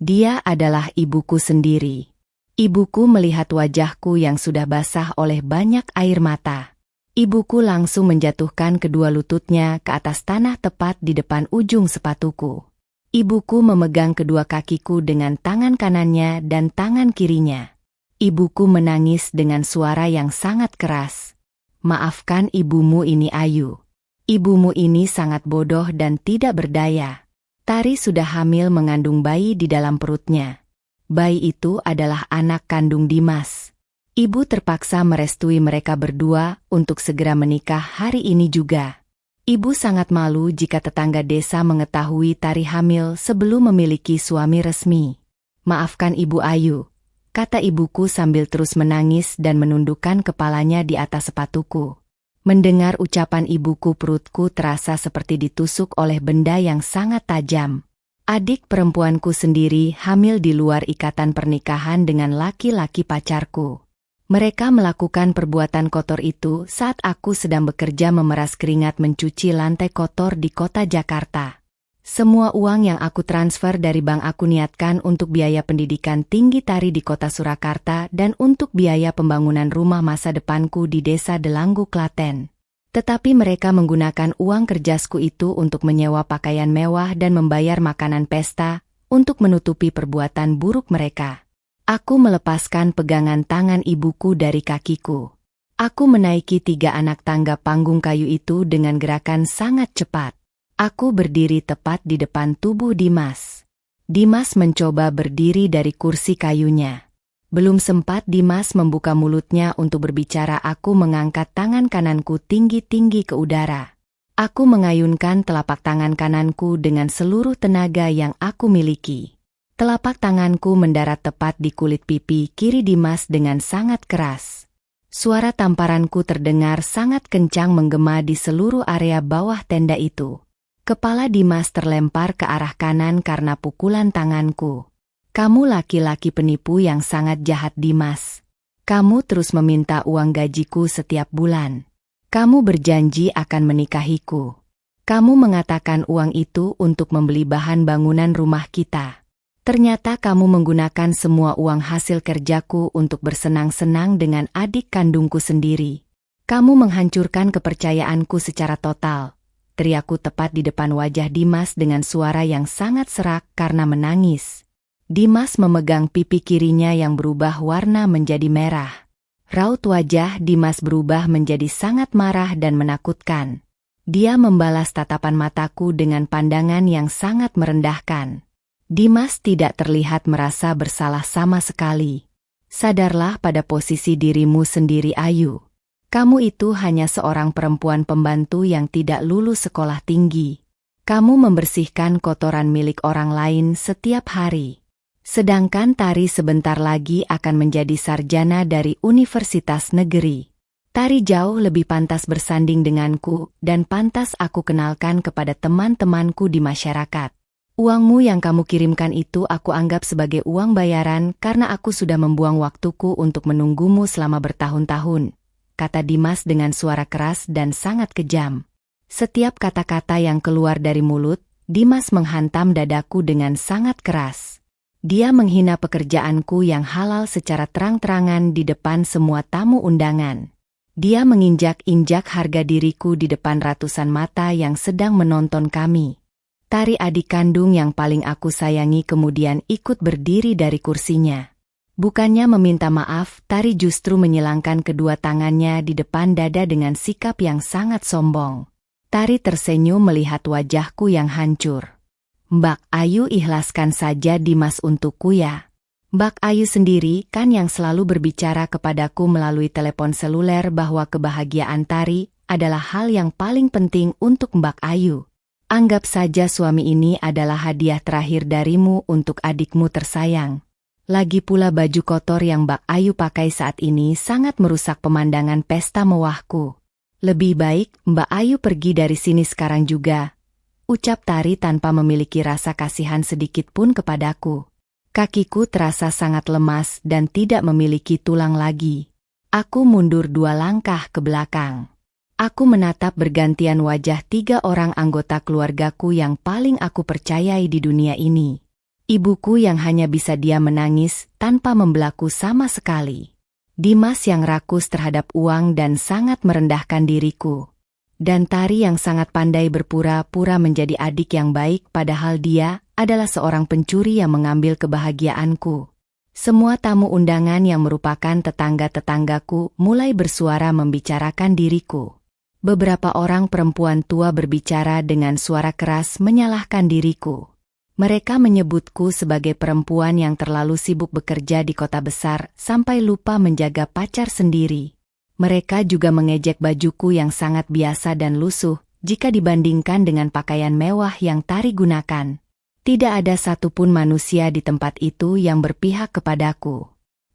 Speaker 1: Dia adalah ibuku sendiri. Ibuku melihat wajahku yang sudah basah oleh banyak air mata. Ibuku langsung menjatuhkan kedua lututnya ke atas tanah tepat di depan ujung sepatuku. Ibuku memegang kedua kakiku dengan tangan kanannya dan tangan kirinya. Ibuku menangis dengan suara yang sangat keras. Maafkan ibumu ini Ayu. Ibumu ini sangat bodoh dan tidak berdaya. Tari sudah hamil mengandung bayi di dalam perutnya. Bayi itu adalah anak kandung Dimas. Ibu terpaksa merestui mereka berdua untuk segera menikah hari ini juga. Ibu sangat malu jika tetangga desa mengetahui Tari hamil sebelum memiliki suami resmi. Maafkan Ibu Ayu, kata ibuku sambil terus menangis dan menundukkan kepalanya di atas sepatuku. Mendengar ucapan ibuku perutku terasa seperti ditusuk oleh benda yang sangat tajam. Adik perempuanku sendiri hamil di luar ikatan pernikahan dengan laki-laki pacarku. Mereka melakukan perbuatan kotor itu saat aku sedang bekerja memeras keringat mencuci lantai kotor di kota Jakarta. Semua uang yang aku transfer dari bank aku niatkan untuk biaya pendidikan tinggi Tari di kota Surakarta dan untuk biaya pembangunan rumah masa depanku di desa Delanggu, Klaten. Tetapi mereka menggunakan uang kerjasku itu untuk menyewa pakaian mewah dan membayar makanan pesta untuk menutupi perbuatan buruk mereka. Aku melepaskan pegangan tangan ibuku dari kakiku. Aku menaiki 3 anak tangga panggung kayu itu dengan gerakan sangat cepat. Aku berdiri tepat di depan tubuh Dimas. Dimas mencoba berdiri dari kursi kayunya. Belum sempat Dimas membuka mulutnya untuk berbicara, aku mengangkat tangan kananku tinggi-tinggi ke udara. Aku mengayunkan telapak tangan kananku dengan seluruh tenaga yang aku miliki. Telapak tanganku mendarat tepat di kulit pipi kiri Dimas dengan sangat keras. Suara tamparanku terdengar sangat kencang menggema di seluruh area bawah tenda itu. Kepala Dimas terlempar ke arah kanan karena pukulan tanganku. Kamu laki-laki penipu yang sangat jahat, Dimas. Kamu terus meminta uang gajiku setiap bulan. Kamu berjanji akan menikahiku. Kamu mengatakan uang itu untuk membeli bahan bangunan rumah kita. Ternyata kamu menggunakan semua uang hasil kerjaku untuk bersenang-senang dengan adik kandungku sendiri. Kamu menghancurkan kepercayaanku secara total. Teriakku tepat di depan wajah Dimas dengan suara yang sangat serak karena menangis. Dimas memegang pipi kirinya yang berubah warna menjadi merah. Raut wajah Dimas berubah menjadi sangat marah dan menakutkan. Dia membalas tatapan mataku dengan pandangan yang sangat merendahkan. Dimas tidak terlihat merasa bersalah sama sekali. Sadarlah pada posisi dirimu sendiri, Ayu. Kamu itu hanya seorang perempuan pembantu yang tidak lulus sekolah tinggi. Kamu membersihkan kotoran milik orang lain setiap hari. Sedangkan Tari sebentar lagi akan menjadi sarjana dari universitas negeri. Tari jauh lebih pantas bersanding denganku dan pantas aku kenalkan kepada teman-temanku di masyarakat. Uangmu yang kamu kirimkan itu aku anggap sebagai uang bayaran karena aku sudah membuang waktuku untuk menunggumu selama bertahun-tahun, kata Dimas dengan suara keras dan sangat kejam. Setiap kata-kata yang keluar dari mulut, Dimas menghantam dadaku dengan sangat keras. Dia menghina pekerjaanku yang halal secara terang-terangan di depan semua tamu undangan. Dia menginjak-injak harga diriku di depan ratusan mata yang sedang menonton kami. Tari, adik kandung yang paling aku sayangi, kemudian ikut berdiri dari kursinya. Bukannya meminta maaf, Tari justru menyilangkan kedua tangannya di depan dada dengan sikap yang sangat sombong. Tari tersenyum melihat wajahku yang hancur. Mbak Ayu, ikhlaskan saja Dimas untukku ya. Mbak Ayu sendiri kan yang selalu berbicara kepadaku melalui telepon seluler bahwa kebahagiaan Tari adalah hal yang paling penting untuk Mbak Ayu. Anggap saja suami ini adalah hadiah terakhir darimu untuk adikmu tersayang. Lagi pula baju kotor yang Mbak Ayu pakai saat ini sangat merusak pemandangan pesta mewahku. Lebih baik Mbak Ayu pergi dari sini sekarang juga, ucap Tari tanpa memiliki rasa kasihan sedikit pun kepadaku. Kakiku terasa sangat lemas dan tidak memiliki tulang lagi. Aku mundur 2 langkah ke belakang. Aku menatap bergantian wajah 3 orang anggota keluargaku yang paling aku percayai di dunia ini. Ibuku yang hanya bisa diam menangis tanpa membelaku sama sekali. Dimas yang rakus terhadap uang dan sangat merendahkan diriku. Dan Tari yang sangat pandai berpura-pura menjadi adik yang baik padahal dia adalah seorang pencuri yang mengambil kebahagiaanku. Semua tamu undangan yang merupakan tetangga-tetanggaku mulai bersuara membicarakan diriku. Beberapa orang perempuan tua berbicara dengan suara keras menyalahkan diriku. Mereka menyebutku sebagai perempuan yang terlalu sibuk bekerja di kota besar sampai lupa menjaga pacar sendiri. Mereka juga mengejek bajuku yang sangat biasa dan lusuh jika dibandingkan dengan pakaian mewah yang Tari gunakan. Tidak ada satupun manusia di tempat itu yang berpihak kepadaku.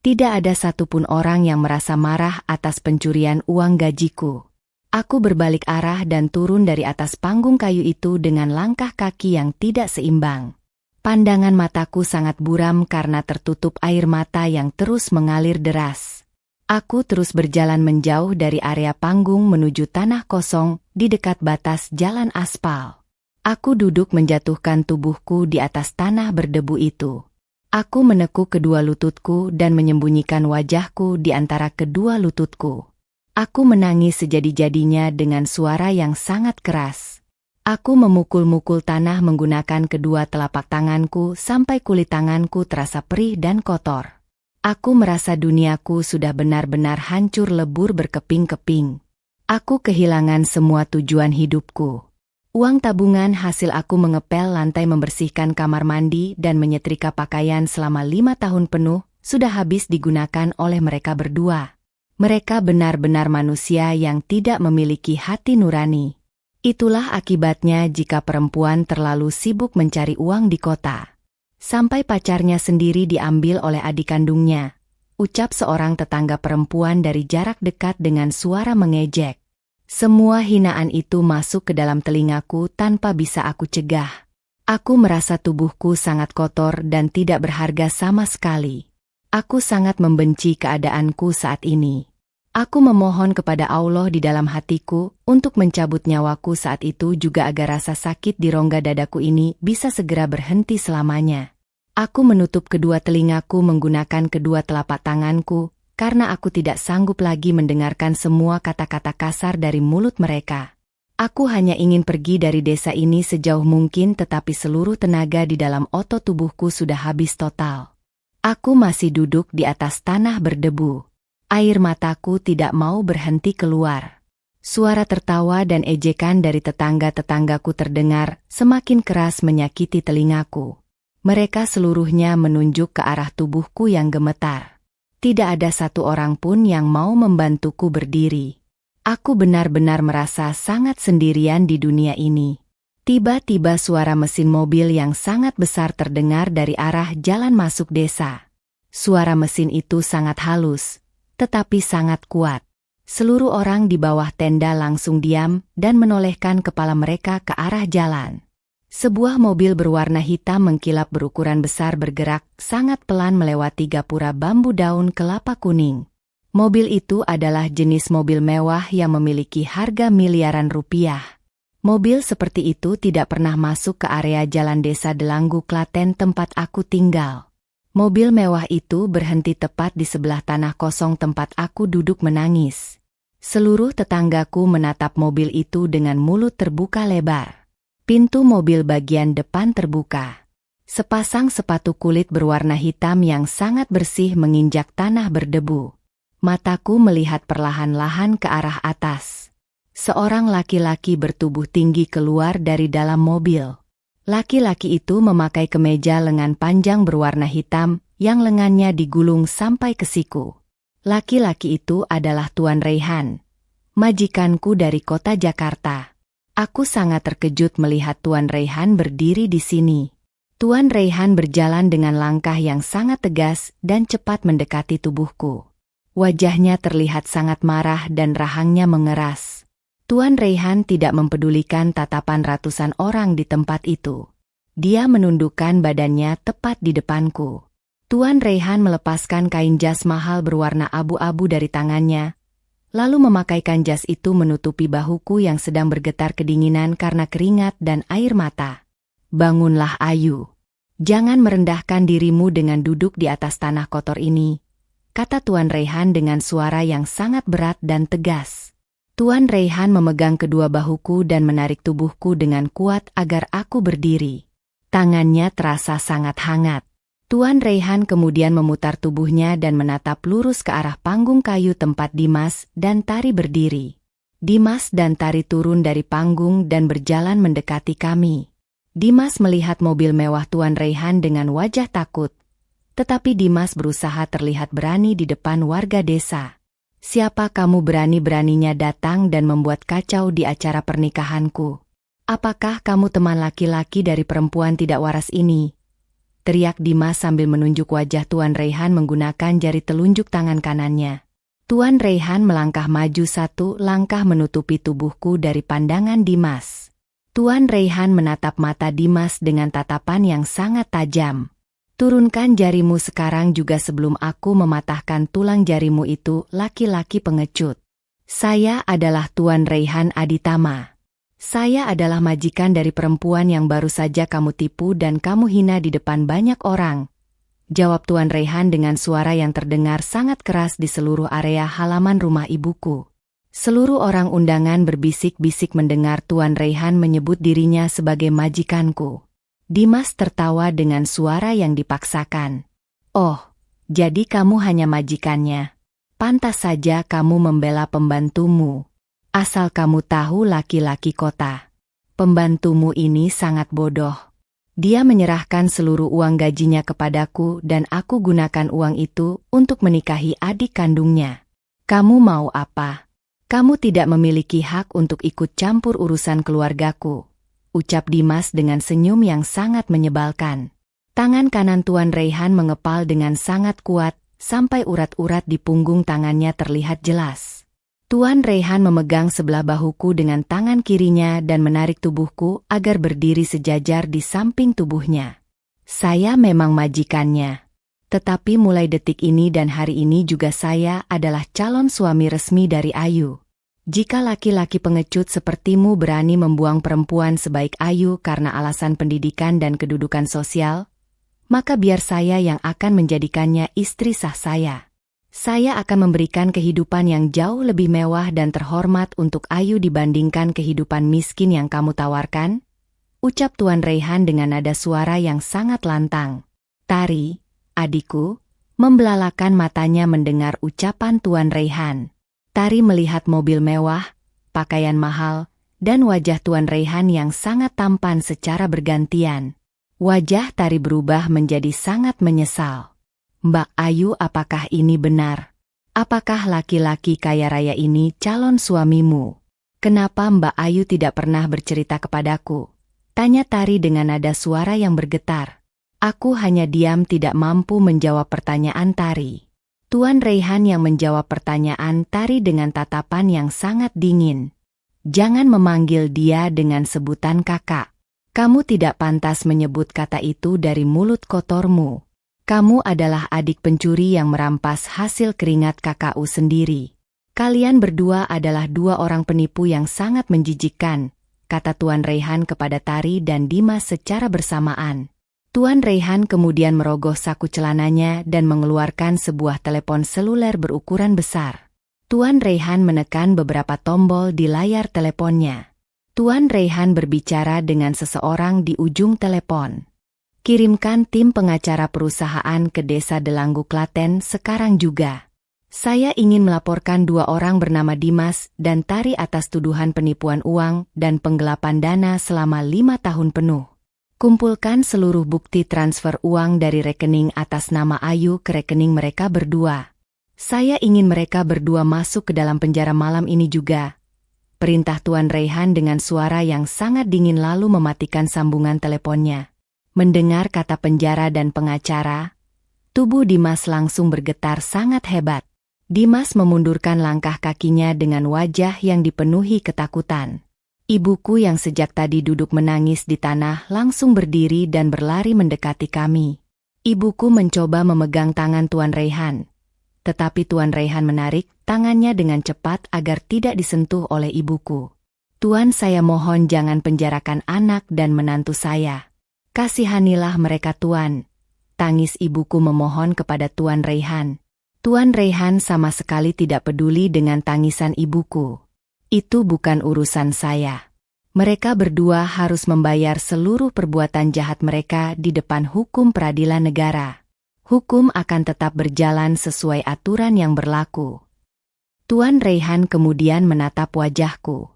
Speaker 1: Tidak ada satupun orang yang merasa marah atas pencurian uang gajiku. Aku berbalik arah dan turun dari atas panggung kayu itu dengan langkah kaki yang tidak seimbang. Pandangan mataku sangat buram karena tertutup air mata yang terus mengalir deras. Aku terus berjalan menjauh dari area panggung menuju tanah kosong di dekat batas jalan aspal. Aku duduk menjatuhkan tubuhku di atas tanah berdebu itu. Aku menekuk kedua lututku dan menyembunyikan wajahku di antara kedua lututku. Aku menangis sejadi-jadinya dengan suara yang sangat keras. Aku memukul-mukul tanah menggunakan kedua telapak tanganku sampai kulit tanganku terasa perih dan kotor. Aku merasa duniaku sudah benar-benar hancur lebur berkeping-keping. Aku kehilangan semua tujuan hidupku. Uang tabungan hasil aku mengepel lantai, membersihkan kamar mandi, dan menyetrika pakaian selama 5 tahun penuh sudah habis digunakan oleh mereka berdua. Mereka benar-benar manusia yang tidak memiliki hati nurani. Itulah akibatnya jika perempuan terlalu sibuk mencari uang di kota. Sampai pacarnya sendiri diambil oleh adik kandungnya, ucap seorang tetangga perempuan dari jarak dekat dengan suara mengejek. Semua hinaan itu masuk ke dalam telingaku tanpa bisa aku cegah. Aku merasa tubuhku sangat kotor dan tidak berharga sama sekali. Aku sangat membenci keadaanku saat ini. Aku memohon kepada Allah di dalam hatiku untuk mencabut nyawaku saat itu juga agar rasa sakit di rongga dadaku ini bisa segera berhenti selamanya. Aku menutup kedua telingaku menggunakan kedua telapak tanganku, karena aku tidak sanggup lagi mendengarkan semua kata-kata kasar dari mulut mereka. Aku hanya ingin pergi dari desa ini sejauh mungkin, tetapi seluruh tenaga di dalam otot tubuhku sudah habis total. Aku masih duduk di atas tanah berdebu. Air mataku tidak mau berhenti keluar. Suara tertawa dan ejekan dari tetangga-tetanggaku terdengar semakin keras menyakiti telingaku. Mereka seluruhnya menunjuk ke arah tubuhku yang gemetar. Tidak ada satu orang pun yang mau membantuku berdiri. Aku benar-benar merasa sangat sendirian di dunia ini. Tiba-tiba suara mesin mobil yang sangat besar terdengar dari arah jalan masuk desa. Suara mesin itu sangat halus, tetapi sangat kuat. Seluruh orang di bawah tenda langsung diam dan menolehkan kepala mereka ke arah jalan. Sebuah mobil berwarna hitam mengkilap berukuran besar bergerak sangat pelan melewati gapura bambu daun kelapa kuning. Mobil itu adalah jenis mobil mewah yang memiliki harga miliaran rupiah. Mobil seperti itu tidak pernah masuk ke area jalan desa Delanggu, Klaten tempat aku tinggal. Mobil mewah itu berhenti tepat di sebelah tanah kosong tempat aku duduk menangis. Seluruh tetanggaku menatap mobil itu dengan mulut terbuka lebar. Pintu mobil bagian depan terbuka. Sepasang sepatu kulit berwarna hitam yang sangat bersih menginjak tanah berdebu. Mataku melihat perlahan-lahan ke arah atas. Seorang laki-laki bertubuh tinggi keluar dari dalam mobil. Laki-laki itu memakai kemeja lengan panjang berwarna hitam yang lengannya digulung sampai ke siku. Laki-laki itu adalah Tuan Raihan, majikanku dari kota Jakarta. Aku sangat terkejut melihat Tuan Raihan berdiri di sini. Tuan Raihan berjalan dengan langkah yang sangat tegas dan cepat mendekati tubuhku. Wajahnya terlihat sangat marah dan rahangnya mengeras. Tuan Raihan tidak mempedulikan tatapan ratusan orang di tempat itu. Dia menundukkan badannya tepat di depanku. Tuan Raihan melepaskan kain jas mahal berwarna abu-abu dari tangannya, lalu memakaikan jas itu menutupi bahuku yang sedang bergetar kedinginan karena keringat dan air mata. Bangunlah Ayu. Jangan merendahkan dirimu dengan duduk di atas tanah kotor ini, kata Tuan Raihan dengan suara yang sangat berat dan tegas. Tuan Raihan memegang kedua bahuku dan menarik tubuhku dengan kuat agar aku berdiri. Tangannya terasa sangat hangat. Tuan Raihan kemudian memutar tubuhnya dan menatap lurus ke arah panggung kayu tempat Dimas dan Tari berdiri. Dimas dan Tari turun dari panggung dan berjalan mendekati kami. Dimas melihat mobil mewah Tuan Raihan dengan wajah takut, tetapi Dimas berusaha terlihat berani di depan warga desa. Siapa kamu berani-beraninya datang dan membuat kacau di acara pernikahanku? Apakah kamu teman laki-laki dari perempuan tidak waras ini? Teriak Dimas sambil menunjuk wajah Tuan Raihan menggunakan jari telunjuk tangan kanannya. Tuan Raihan melangkah maju satu langkah menutupi tubuhku dari pandangan Dimas. Tuan Raihan menatap mata Dimas dengan tatapan yang sangat tajam. Turunkan jarimu sekarang juga sebelum aku mematahkan tulang jarimu itu, laki-laki pengecut. Saya adalah Tuan Raihan Aditama. Saya adalah majikan dari perempuan yang baru saja kamu tipu dan kamu hina di depan banyak orang, jawab Tuan Raihan dengan suara yang terdengar sangat keras di seluruh area halaman rumah ibuku. Seluruh orang undangan berbisik-bisik mendengar Tuan Raihan menyebut dirinya sebagai majikanku. Dimas tertawa dengan suara yang dipaksakan. Oh, jadi kamu hanya majikannya. Pantas saja kamu membela pembantumu. Asal kamu tahu laki-laki kota. Pembantumu ini sangat bodoh. Dia menyerahkan seluruh uang gajinya kepadaku dan aku gunakan uang itu untuk menikahi adik kandungnya. Kamu mau apa? Kamu tidak memiliki hak untuk ikut campur urusan keluargaku, ucap Dimas dengan senyum yang sangat menyebalkan. Tangan kanan Tuan Raihan mengepal dengan sangat kuat, sampai urat-urat di punggung tangannya terlihat jelas. Tuan Raihan memegang sebelah bahuku dengan tangan kirinya dan menarik tubuhku agar berdiri sejajar di samping tubuhnya. Saya memang majikannya. Tetapi mulai detik ini dan hari ini juga saya adalah calon suami resmi dari Ayu. Jika laki-laki pengecut sepertimu berani membuang perempuan sebaik Ayu karena alasan pendidikan dan kedudukan sosial, maka biar saya yang akan menjadikannya istri sah saya. Saya akan memberikan kehidupan yang jauh lebih mewah dan terhormat untuk Ayu dibandingkan kehidupan miskin yang kamu tawarkan, ucap Tuan Raihan dengan nada suara yang sangat lantang. Tari, adikku, membelalakan matanya mendengar ucapan Tuan Raihan. Tari melihat mobil mewah, pakaian mahal, dan wajah Tuan Raihan yang sangat tampan secara bergantian. Wajah Tari berubah menjadi sangat menyesal. Mbak Ayu, apakah ini benar? Apakah laki-laki kaya raya ini calon suamimu? Kenapa Mbak Ayu tidak pernah bercerita kepadaku? Tanya Tari dengan nada suara yang bergetar. Aku hanya diam tidak mampu menjawab pertanyaan Tari. Tuan Raihan yang menjawab pertanyaan Tari dengan tatapan yang sangat dingin. Jangan memanggil dia dengan sebutan kakak. Kamu tidak pantas menyebut kata itu dari mulut kotormu. Kamu adalah adik pencuri yang merampas hasil keringat kakakku sendiri. Kalian berdua adalah dua orang penipu yang sangat menjijikkan, kata Tuan Raihan kepada Tari dan Dimas secara bersamaan. Tuan Raihan kemudian merogoh saku celananya dan mengeluarkan sebuah telepon seluler berukuran besar. Tuan Raihan menekan beberapa tombol di layar teleponnya. Tuan Raihan berbicara dengan seseorang di ujung telepon. Kirimkan tim pengacara perusahaan ke Desa Delanggu, Klaten sekarang juga. Saya ingin melaporkan dua orang bernama Dimas dan Tari atas tuduhan penipuan uang dan penggelapan dana selama 5 tahun penuh. Kumpulkan seluruh bukti transfer uang dari rekening atas nama Ayu ke rekening mereka berdua. Saya ingin mereka berdua masuk ke dalam penjara malam ini juga. Perintah Tuan Raihan dengan suara yang sangat dingin lalu mematikan sambungan teleponnya. Mendengar kata penjara dan pengacara, tubuh Dimas langsung bergetar sangat hebat. Dimas memundurkan langkah kakinya dengan wajah yang dipenuhi ketakutan. Ibuku yang sejak tadi duduk menangis di tanah langsung berdiri dan berlari mendekati kami. Ibuku mencoba memegang tangan Tuan Raihan, tetapi Tuan Raihan menarik tangannya dengan cepat agar tidak disentuh oleh ibuku. Tuan, saya mohon jangan penjarakan anak dan menantu saya. Kasihanilah mereka Tuan, tangis ibuku memohon kepada Tuan Raihan. Tuan Raihan sama sekali tidak peduli dengan tangisan ibuku. Itu bukan urusan saya. Mereka berdua harus membayar seluruh perbuatan jahat mereka di depan hukum peradilan negara. Hukum akan tetap berjalan sesuai aturan yang berlaku. Tuan Raihan kemudian menatap wajahku.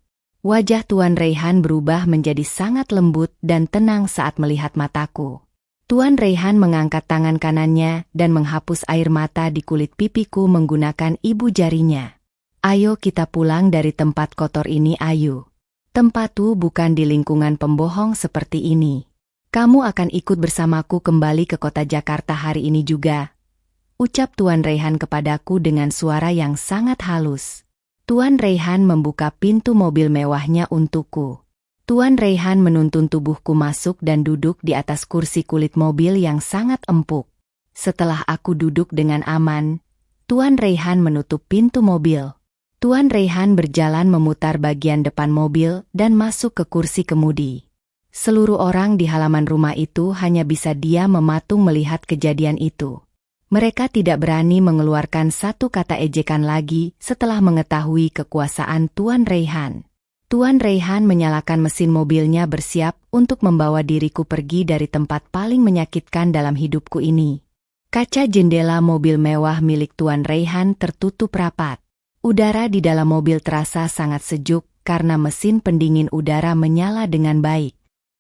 Speaker 1: Wajah Tuan Raihan berubah menjadi sangat lembut dan tenang saat melihat mataku. Tuan Raihan mengangkat tangan kanannya dan menghapus air mata di kulit pipiku menggunakan ibu jarinya. Ayo kita pulang dari tempat kotor ini, Ayu. Tempatku bukan di lingkungan pembohong seperti ini. Kamu akan ikut bersamaku kembali ke kota Jakarta hari ini juga, ucap Tuan Raihan kepadaku dengan suara yang sangat halus. Tuan Raihan membuka pintu mobil mewahnya untukku. Tuan Raihan menuntun tubuhku masuk dan duduk di atas kursi kulit mobil yang sangat empuk. Setelah aku duduk dengan aman, Tuan Raihan menutup pintu mobil. Tuan Raihan berjalan memutar bagian depan mobil dan masuk ke kursi kemudi. Seluruh orang di halaman rumah itu hanya bisa diam mematung melihat kejadian itu. Mereka tidak berani mengeluarkan satu kata ejekan lagi setelah mengetahui kekuasaan Tuan Raihan. Tuan Raihan menyalakan mesin mobilnya bersiap untuk membawa diriku pergi dari tempat paling menyakitkan dalam hidupku ini. Kaca jendela mobil mewah milik Tuan Raihan tertutup rapat. Udara di dalam mobil terasa sangat sejuk karena mesin pendingin udara menyala dengan baik.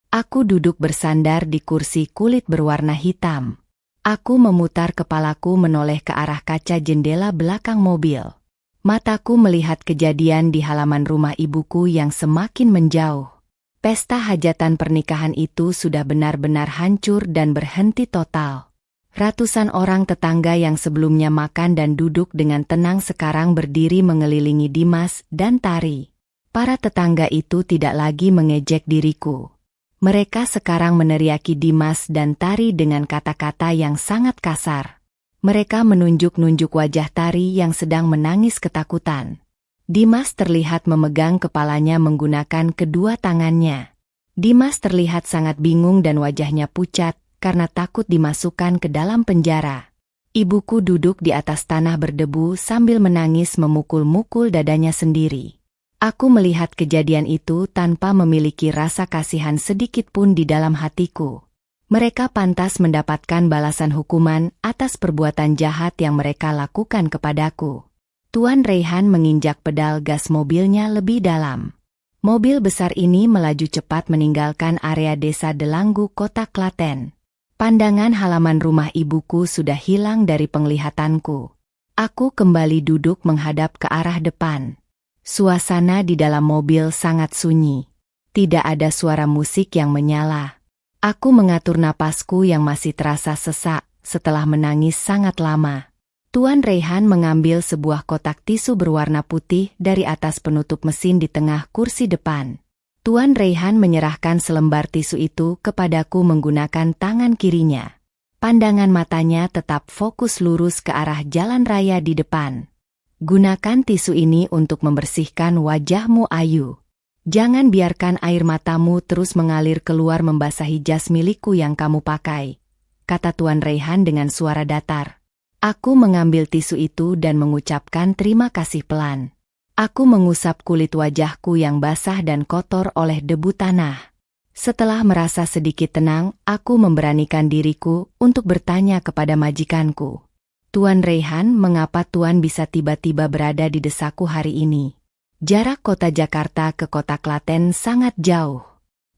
Speaker 1: Aku duduk bersandar di kursi kulit berwarna hitam. Aku memutar kepalaku menoleh ke arah kaca jendela belakang mobil. Mataku melihat kejadian di halaman rumah ibuku yang semakin menjauh. Pesta hajatan pernikahan itu sudah benar-benar hancur dan berhenti total. Ratusan orang tetangga yang sebelumnya makan dan duduk dengan tenang sekarang berdiri mengelilingi Dimas dan Tari. Para tetangga itu tidak lagi mengejek diriku. Mereka sekarang meneriaki Dimas dan Tari dengan kata-kata yang sangat kasar. Mereka menunjuk-nunjuk wajah Tari yang sedang menangis ketakutan. Dimas terlihat memegang kepalanya menggunakan kedua tangannya. Dimas terlihat sangat bingung dan wajahnya pucat karena takut dimasukkan ke dalam penjara. Ibuku duduk di atas tanah berdebu sambil menangis memukul-mukul dadanya sendiri. Aku melihat kejadian itu tanpa memiliki rasa kasihan sedikit pun di dalam hatiku. Mereka pantas mendapatkan balasan hukuman atas perbuatan jahat yang mereka lakukan kepadaku. Tuan Raihan menginjak pedal gas mobilnya lebih dalam. Mobil besar ini melaju cepat meninggalkan area desa Delanggu, Kota Klaten. Pandangan halaman rumah ibuku sudah hilang dari penglihatanku. Aku kembali duduk menghadap ke arah depan. Suasana di dalam mobil sangat sunyi. Tidak ada suara musik yang menyala. Aku mengatur napasku yang masih terasa sesak setelah menangis sangat lama. Tuan Raihan mengambil sebuah kotak tisu berwarna putih dari atas penutup mesin di tengah kursi depan. Tuan Raihan menyerahkan selembar tisu itu kepadaku menggunakan tangan kirinya. Pandangan matanya tetap fokus lurus ke arah jalan raya di depan. Gunakan tisu ini untuk membersihkan wajahmu, Ayu. Jangan biarkan air matamu terus mengalir keluar membasahi jas milikku yang kamu pakai, kata Tuan Raihan dengan suara datar. Aku mengambil tisu itu dan mengucapkan terima kasih pelan. Aku mengusap kulit wajahku yang basah dan kotor oleh debu tanah. Setelah merasa sedikit tenang, aku memberanikan diriku untuk bertanya kepada majikanku. Tuan Raihan, mengapa Tuan bisa tiba-tiba berada di desaku hari ini? Jarak kota Jakarta ke kota Klaten sangat jauh.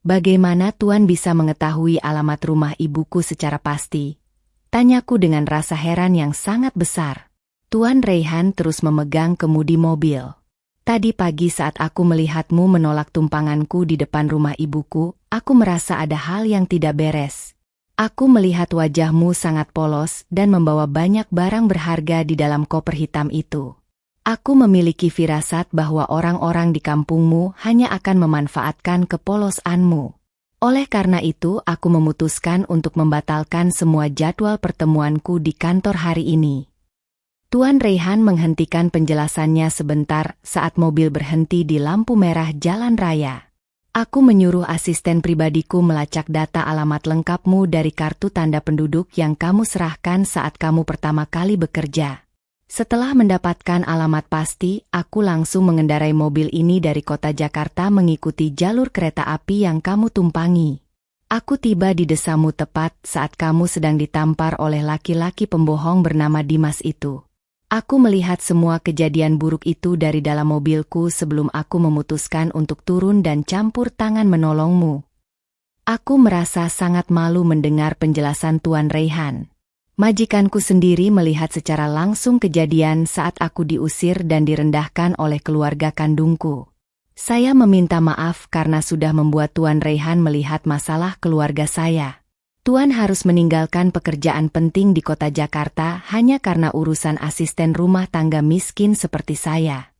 Speaker 1: Bagaimana Tuan bisa mengetahui alamat rumah ibuku secara pasti? Tanyaku dengan rasa heran yang sangat besar. Tuan Raihan terus memegang kemudi mobil. Tadi pagi saat aku melihatmu menolak tumpanganku di depan rumah ibuku, aku merasa ada hal yang tidak beres. Aku melihat wajahmu sangat polos dan membawa banyak barang berharga di dalam koper hitam itu. Aku memiliki firasat bahwa orang-orang di kampungmu hanya akan memanfaatkan kepolosanmu. Oleh karena itu, aku memutuskan untuk membatalkan semua jadwal pertemuanku di kantor hari ini. Tuan Raihan menghentikan penjelasannya sebentar saat mobil berhenti di lampu merah jalan raya. Aku menyuruh asisten pribadiku melacak data alamat lengkapmu dari kartu tanda penduduk yang kamu serahkan saat kamu pertama kali bekerja. Setelah mendapatkan alamat pasti, aku langsung mengendarai mobil ini dari kota Jakarta mengikuti jalur kereta api yang kamu tumpangi. Aku tiba di desamu tepat saat kamu sedang ditampar oleh laki-laki pembohong bernama Dimas itu. Aku melihat semua kejadian buruk itu dari dalam mobilku sebelum aku memutuskan untuk turun dan campur tangan menolongmu. Aku merasa sangat malu mendengar penjelasan Tuan Raihan. Majikanku sendiri melihat secara langsung kejadian saat aku diusir dan direndahkan oleh keluarga kandungku. Saya meminta maaf karena sudah membuat Tuan Raihan melihat masalah keluarga saya. Tuan harus meninggalkan pekerjaan penting di kota Jakarta hanya karena urusan asisten rumah tangga miskin seperti saya.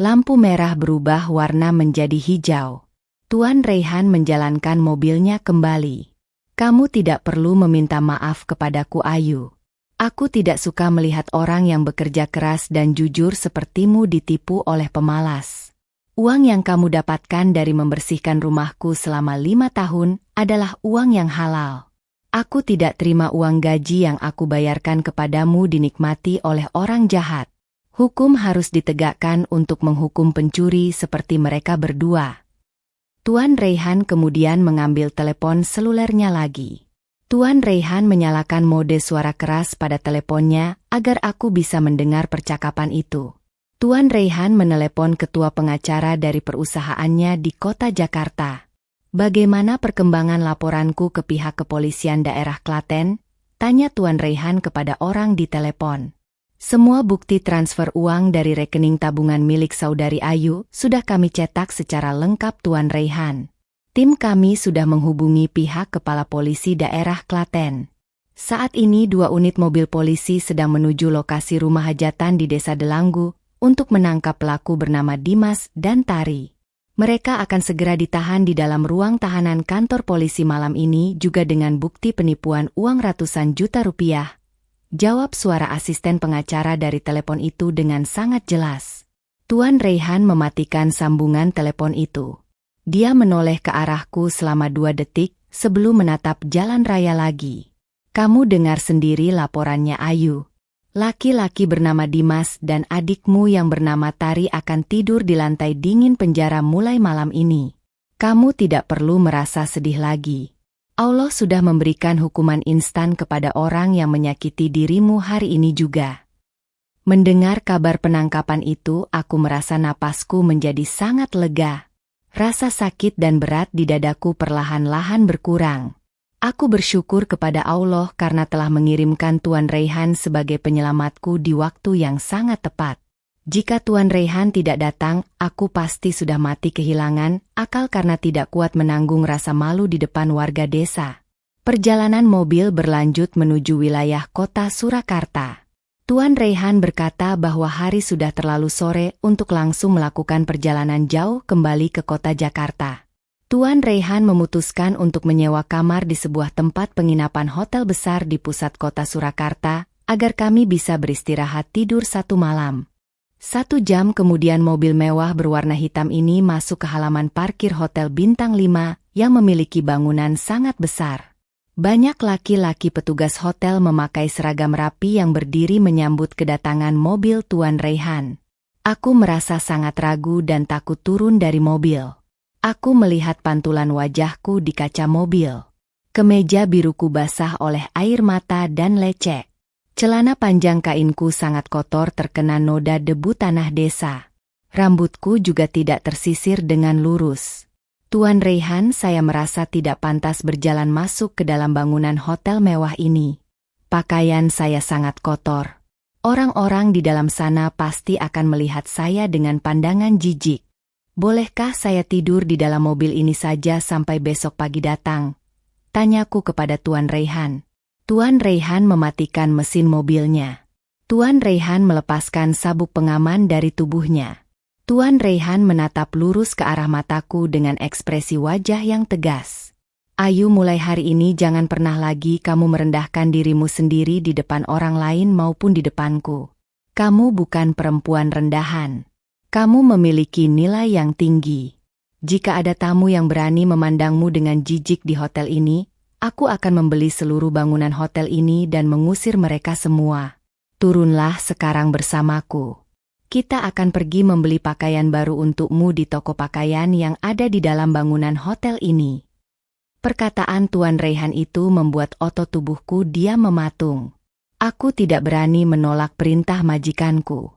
Speaker 1: Lampu merah berubah warna menjadi hijau. Tuan Raihan menjalankan mobilnya kembali. Kamu tidak perlu meminta maaf kepadaku, Ayu. Aku tidak suka melihat orang yang bekerja keras dan jujur sepertimu ditipu oleh pemalas. Uang yang kamu dapatkan dari membersihkan rumahku selama 5 tahun adalah uang yang halal. Aku tidak terima uang gaji yang aku bayarkan kepadamu dinikmati oleh orang jahat. Hukum harus ditegakkan untuk menghukum pencuri seperti mereka berdua. Tuan Raihan kemudian mengambil telepon selulernya lagi. Tuan Raihan menyalakan mode suara keras pada teleponnya agar aku bisa mendengar percakapan itu. Tuan Raihan menelepon ketua pengacara dari perusahaannya di kota Jakarta. Bagaimana perkembangan laporanku ke pihak kepolisian daerah Klaten? Tanya Tuan Raihan kepada orang di telepon. Semua bukti transfer uang dari rekening tabungan milik saudari Ayu sudah kami cetak secara lengkap Tuan Raihan. Tim kami sudah menghubungi pihak kepala polisi daerah Klaten. Saat ini 2 unit mobil polisi sedang menuju lokasi rumah hajatan di Desa Delanggu untuk menangkap pelaku bernama Dimas dan Tari. Mereka akan segera ditahan di dalam ruang tahanan kantor polisi malam ini juga dengan bukti penipuan uang ratusan juta rupiah. Jawab suara asisten pengacara dari telepon itu dengan sangat jelas. Tuan Raihan mematikan sambungan telepon itu. Dia menoleh ke arahku selama 2 detik sebelum menatap jalan raya lagi. Kamu dengar sendiri laporannya Ayu. Laki-laki bernama Dimas dan adikmu yang bernama Tari akan tidur di lantai dingin penjara mulai malam ini. Kamu tidak perlu merasa sedih lagi. Allah sudah memberikan hukuman instan kepada orang yang menyakiti dirimu hari ini juga. Mendengar kabar penangkapan itu, aku merasa napasku menjadi sangat lega. Rasa sakit dan berat di dadaku perlahan-lahan berkurang. Aku bersyukur kepada Allah karena telah mengirimkan Tuan Raihan sebagai penyelamatku di waktu yang sangat tepat. Jika Tuan Raihan tidak datang, aku pasti sudah mati kehilangan akal karena tidak kuat menanggung rasa malu di depan warga desa. Perjalanan mobil berlanjut menuju wilayah kota Surakarta. Tuan Raihan berkata bahwa hari sudah terlalu sore untuk langsung melakukan perjalanan jauh kembali ke kota Jakarta. Tuan Raihan memutuskan untuk menyewa kamar di sebuah tempat penginapan hotel besar di pusat kota Surakarta, agar kami bisa beristirahat tidur 1 malam. 1 jam kemudian mobil mewah berwarna hitam ini masuk ke halaman parkir Hotel Bintang 5 yang memiliki bangunan sangat besar. Banyak laki-laki petugas hotel memakai seragam rapi yang berdiri menyambut kedatangan mobil Tuan Raihan. Aku merasa sangat ragu dan takut turun dari mobil. Aku melihat pantulan wajahku di kaca mobil. Kemeja biruku basah oleh air mata dan lecek. Celana panjang kainku sangat kotor terkena noda debu tanah desa. Rambutku juga tidak tersisir dengan lurus. Tuan Raihan, saya merasa tidak pantas berjalan masuk ke dalam bangunan hotel mewah ini. Pakaian saya sangat kotor. Orang-orang di dalam sana pasti akan melihat saya dengan pandangan jijik. Bolehkah saya tidur di dalam mobil ini saja sampai besok pagi datang? Tanyaku kepada Tuan Raihan. Tuan Raihan mematikan mesin mobilnya. Tuan Raihan melepaskan sabuk pengaman dari tubuhnya. Tuan Raihan menatap lurus ke arah mataku dengan ekspresi wajah yang tegas. Ayu, mulai hari ini jangan pernah lagi kamu merendahkan dirimu sendiri di depan orang lain maupun di depanku. Kamu bukan perempuan rendahan. Kamu memiliki nilai yang tinggi. Jika ada tamu yang berani memandangmu dengan jijik di hotel ini, aku akan membeli seluruh bangunan hotel ini dan mengusir mereka semua. Turunlah sekarang bersamaku. Kita akan pergi membeli pakaian baru untukmu di toko pakaian yang ada di dalam bangunan hotel ini. Perkataan Tuan Raihan itu membuat otot tubuhku diam mematung. Aku tidak berani menolak perintah majikanku.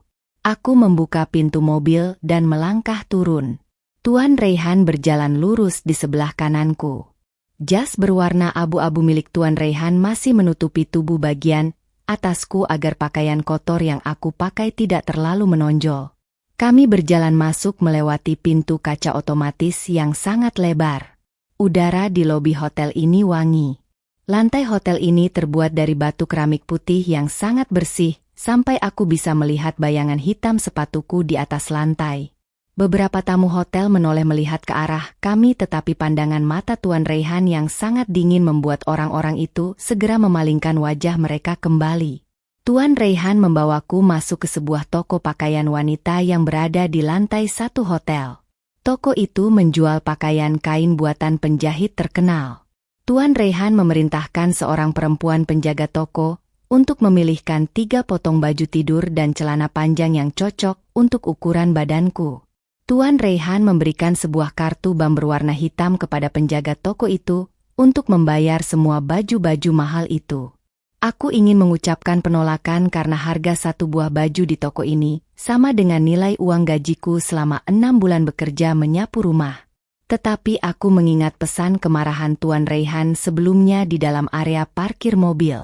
Speaker 1: Aku membuka pintu mobil dan melangkah turun. Tuan Raihan berjalan lurus di sebelah kananku. Jas berwarna abu-abu milik Tuan Raihan masih menutupi tubuh bagian atasku agar pakaian kotor yang aku pakai tidak terlalu menonjol. Kami berjalan masuk melewati pintu kaca otomatis yang sangat lebar. Udara di lobi hotel ini wangi. Lantai hotel ini terbuat dari batu keramik putih yang sangat bersih, sampai aku bisa melihat bayangan hitam sepatuku di atas lantai. Beberapa tamu hotel menoleh melihat ke arah kami, tetapi pandangan mata Tuan Raihan yang sangat dingin membuat orang-orang itu segera memalingkan wajah mereka kembali. Tuan Raihan membawaku masuk ke sebuah toko pakaian wanita yang berada di lantai 1 hotel. Toko itu menjual pakaian kain buatan penjahit terkenal. Tuan Raihan memerintahkan seorang perempuan penjaga toko untuk memilihkan 3 potong baju tidur dan celana panjang yang cocok untuk ukuran badanku. Tuan Raihan memberikan sebuah kartu bank berwarna hitam kepada penjaga toko itu untuk membayar semua baju-baju mahal itu. Aku ingin mengucapkan penolakan karena harga 1 buah baju di toko ini sama dengan nilai uang gajiku selama 6 bulan bekerja menyapu rumah. Tetapi aku mengingat pesan kemarahan Tuan Raihan sebelumnya di dalam area parkir mobil.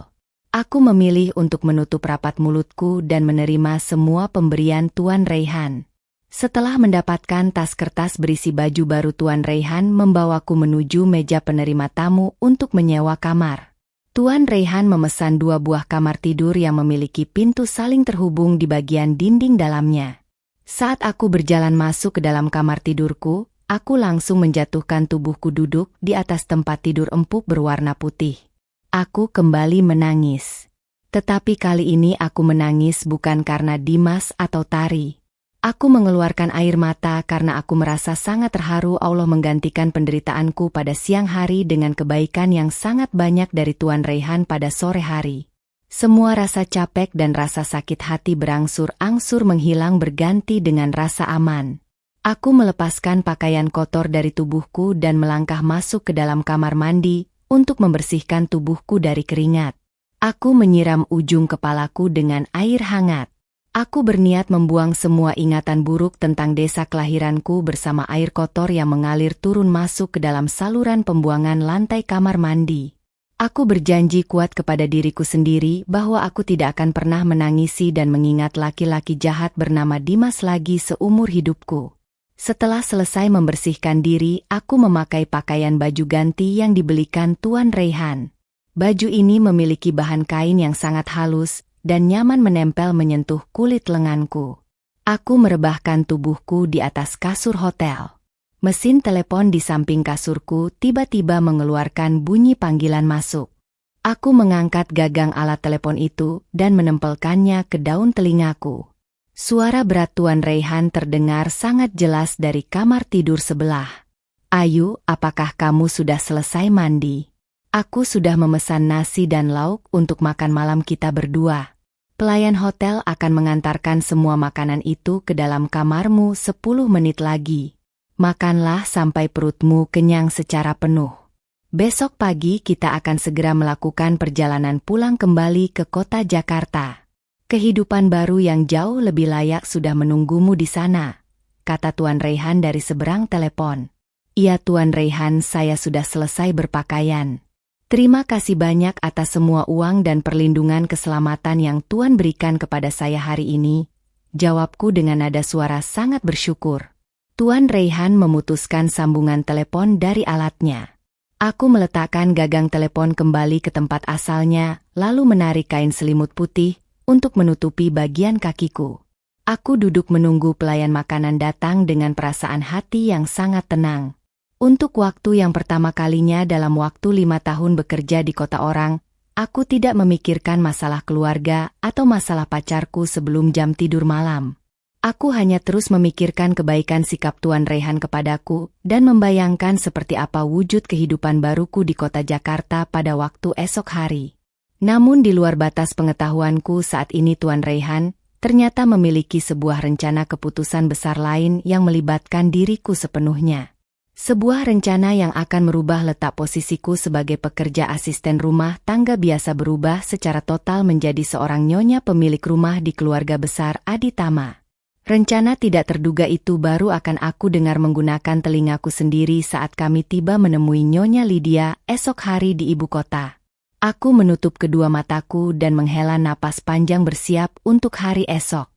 Speaker 1: Aku memilih untuk menutup rapat mulutku dan menerima semua pemberian Tuan Raihan. Setelah mendapatkan tas kertas berisi baju baru, Tuan Raihan membawaku menuju meja penerima tamu untuk menyewa kamar. Tuan Raihan memesan 2 buah kamar tidur yang memiliki pintu saling terhubung di bagian dinding dalamnya. Saat aku berjalan masuk ke dalam kamar tidurku, aku langsung menjatuhkan tubuhku duduk di atas tempat tidur empuk berwarna putih. Aku kembali menangis. Tetapi kali ini aku menangis bukan karena Dimas atau Tari. Aku mengeluarkan air mata karena aku merasa sangat terharu Allah menggantikan penderitaanku pada siang hari dengan kebaikan yang sangat banyak dari Tuan Raihan pada sore hari. Semua rasa capek dan rasa sakit hati berangsur-angsur menghilang berganti dengan rasa aman. Aku melepaskan pakaian kotor dari tubuhku dan melangkah masuk ke dalam kamar mandi untuk membersihkan tubuhku dari keringat. Aku menyiram ujung kepalaku dengan air hangat. Aku berniat membuang semua ingatan buruk tentang desa kelahiranku bersama air kotor yang mengalir turun masuk ke dalam saluran pembuangan lantai kamar mandi. Aku berjanji kuat kepada diriku sendiri bahwa aku tidak akan pernah menangisi dan mengingat laki-laki jahat bernama Dimas lagi seumur hidupku. Setelah selesai membersihkan diri, aku memakai pakaian baju ganti yang dibelikan Tuan Raihan. Baju ini memiliki bahan kain yang sangat halus dan nyaman menempel menyentuh kulit lenganku. Aku merebahkan tubuhku di atas kasur hotel. Mesin telepon di samping kasurku tiba-tiba mengeluarkan bunyi panggilan masuk. Aku mengangkat gagang alat telepon itu dan menempelkannya ke daun telingaku. Suara berat Tuan Raihan terdengar sangat jelas dari kamar tidur sebelah. "Ayu, apakah kamu sudah selesai mandi? Aku sudah memesan nasi dan lauk untuk makan malam kita berdua. Pelayan hotel akan mengantarkan semua makanan itu ke dalam kamarmu 10 menit lagi. Makanlah sampai perutmu kenyang secara penuh. Besok pagi kita akan segera melakukan perjalanan pulang kembali ke kota Jakarta. Kehidupan baru yang jauh lebih layak sudah menunggumu di sana," kata Tuan Raihan dari seberang telepon. "Iya Tuan Raihan, saya sudah selesai berpakaian. Terima kasih banyak atas semua uang dan perlindungan keselamatan yang Tuan berikan kepada saya hari ini," jawabku dengan nada suara sangat bersyukur. Tuan Raihan memutuskan sambungan telepon dari alatnya. Aku meletakkan gagang telepon kembali ke tempat asalnya, lalu menarik kain selimut putih untuk menutupi bagian kakiku. Aku duduk menunggu pelayan makanan datang dengan perasaan hati yang sangat tenang. Untuk waktu yang pertama kalinya dalam waktu 5 tahun bekerja di kota orang, aku tidak memikirkan masalah keluarga atau masalah pacarku sebelum jam tidur malam. Aku hanya terus memikirkan kebaikan sikap Tuan Raihan kepadaku dan membayangkan seperti apa wujud kehidupan baruku di kota Jakarta pada waktu esok hari. Namun di luar batas pengetahuanku saat ini Tuan Raihan ternyata memiliki sebuah rencana keputusan besar lain yang melibatkan diriku sepenuhnya. Sebuah rencana yang akan merubah letak posisiku sebagai pekerja asisten rumah tangga biasa berubah secara total menjadi seorang nyonya pemilik rumah di keluarga besar Aditama. Rencana tidak terduga itu baru akan aku dengar menggunakan telingaku sendiri saat kami tiba menemui Nyonya Lydia esok hari di ibu kota. Aku menutup kedua mataku dan menghela napas panjang bersiap untuk hari esok.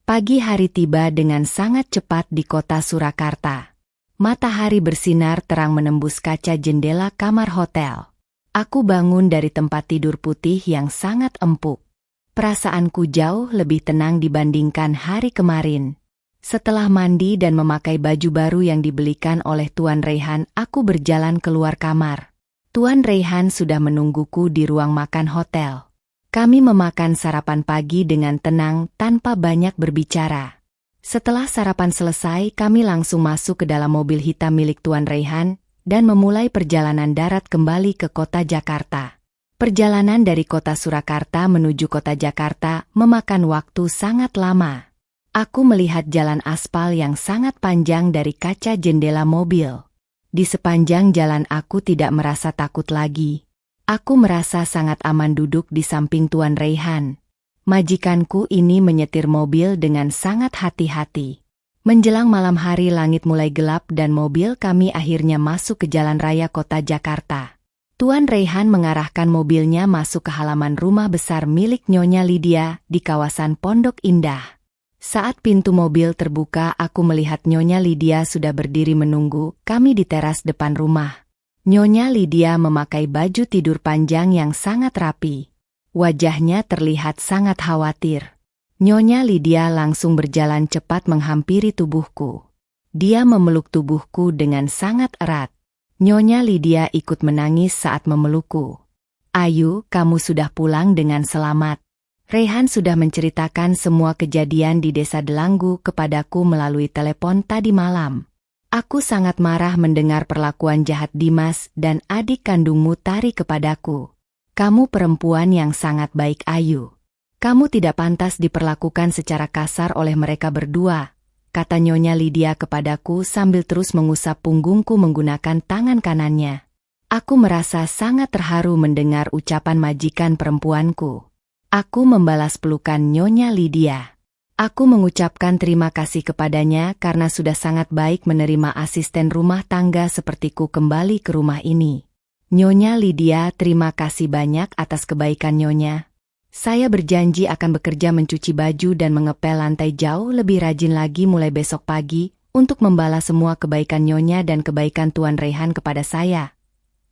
Speaker 1: Pagi hari tiba dengan sangat cepat di kota Surakarta. Matahari bersinar terang menembus kaca jendela kamar hotel. Aku bangun dari tempat tidur putih yang sangat empuk. Perasaanku jauh lebih tenang dibandingkan hari kemarin. Setelah mandi dan memakai baju baru yang dibelikan oleh Tuan Raihan, aku berjalan keluar kamar. Tuan Raihan sudah menungguku di ruang makan hotel. Kami memakan sarapan pagi dengan tenang tanpa banyak berbicara. Setelah sarapan selesai, kami langsung masuk ke dalam mobil hitam milik Tuan Raihan dan memulai perjalanan darat kembali ke kota Jakarta. Perjalanan dari kota Surakarta menuju kota Jakarta memakan waktu sangat lama. Aku melihat jalan aspal yang sangat panjang dari kaca jendela mobil. Di sepanjang jalan aku tidak merasa takut lagi. Aku merasa sangat aman duduk di samping Tuan Raihan. Majikanku ini menyetir mobil dengan sangat hati-hati. Menjelang malam hari langit mulai gelap dan mobil kami akhirnya masuk ke jalan raya kota Jakarta. Tuan Raihan mengarahkan mobilnya masuk ke halaman rumah besar milik Nyonya Lydia di kawasan Pondok Indah. Saat pintu mobil terbuka, aku melihat Nyonya Lydia sudah berdiri menunggu kami di teras depan rumah. Nyonya Lydia memakai baju tidur panjang yang sangat rapi. Wajahnya terlihat sangat khawatir. Nyonya Lydia langsung berjalan cepat menghampiri tubuhku. Dia memeluk tubuhku dengan sangat erat. Nyonya Lydia ikut menangis saat memelukku. "Ayu, kamu sudah pulang dengan selamat." Raihan sudah menceritakan semua kejadian di desa Delanggu kepadaku melalui telepon tadi malam. Aku sangat marah mendengar perlakuan jahat Dimas dan adik kandungmu Tari kepadaku. "Kamu perempuan yang sangat baik, Ayu. Kamu tidak pantas diperlakukan secara kasar oleh mereka berdua," kata Nyonya Lydia kepadaku sambil terus mengusap punggungku menggunakan tangan kanannya. Aku merasa sangat terharu mendengar ucapan majikan perempuanku. Aku membalas pelukan Nyonya Lydia. Aku mengucapkan terima kasih kepadanya karena sudah sangat baik menerima asisten rumah tangga sepertiku kembali ke rumah ini. "Nyonya Lydia, terima kasih banyak atas kebaikan Nyonya. Saya berjanji akan bekerja mencuci baju dan mengepel lantai jauh lebih rajin lagi mulai besok pagi untuk membalas semua kebaikan Nyonya dan kebaikan Tuan Raihan kepada saya,"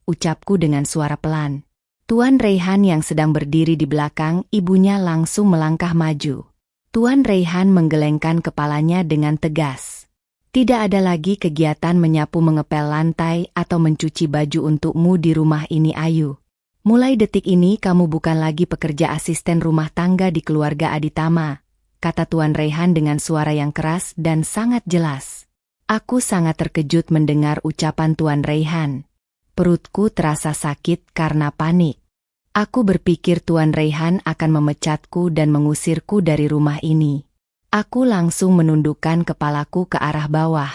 Speaker 1: ucapku dengan suara pelan. Tuan Raihan yang sedang berdiri di belakang ibunya langsung melangkah maju. Tuan Raihan menggelengkan kepalanya dengan tegas. "Tidak ada lagi kegiatan menyapu mengepel lantai atau mencuci baju untukmu di rumah ini, Ayu. Mulai detik ini kamu bukan lagi pekerja asisten rumah tangga di keluarga Aditama," kata Tuan Raihan dengan suara yang keras dan sangat jelas. Aku sangat terkejut mendengar ucapan Tuan Raihan. Perutku terasa sakit karena panik. Aku berpikir Tuan Raihan akan memecatku dan mengusirku dari rumah ini. Aku langsung menundukkan kepalaku ke arah bawah.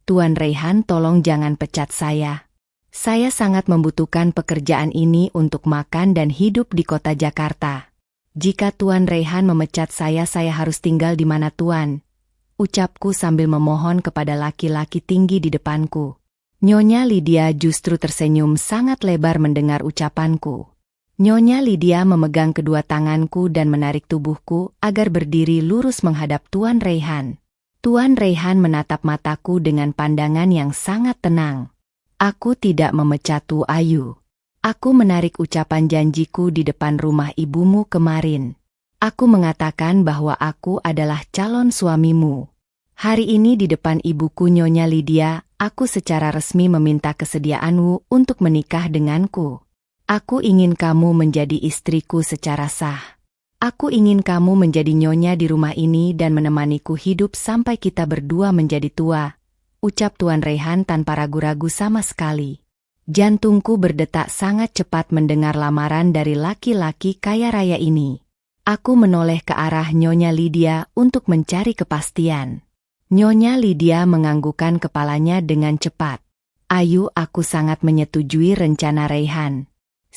Speaker 1: "Tuan Raihan, tolong jangan pecat saya. Saya sangat membutuhkan pekerjaan ini untuk makan dan hidup di kota Jakarta. Jika Tuan Raihan memecat saya harus tinggal di mana Tuan?" ucapku sambil memohon kepada laki-laki tinggi di depanku. Nyonya Lydia justru tersenyum sangat lebar mendengar ucapanku. Nyonya Lydia memegang kedua tanganku dan menarik tubuhku agar berdiri lurus menghadap Tuan Raihan. Tuan Raihan menatap mataku dengan pandangan yang sangat tenang. "Aku tidak memecatmu, Ayu. Aku menarik ucapan janjiku di depan rumah ibumu kemarin. Aku mengatakan bahwa aku adalah calon suamimu. Hari ini di depan ibuku Nyonya Lydia, aku secara resmi meminta kesediaanmu untuk menikah denganku. Aku ingin kamu menjadi istriku secara sah. Aku ingin kamu menjadi nyonya di rumah ini dan menemaniku hidup sampai kita berdua menjadi tua," ucap Tuan Raihan tanpa ragu-ragu sama sekali. Jantungku berdetak sangat cepat mendengar lamaran dari laki-laki kaya raya ini. Aku menoleh ke arah Nyonya Lydia untuk mencari kepastian. Nyonya Lydia menganggukkan kepalanya dengan cepat. "Ayu, aku sangat menyetujui rencana Raihan.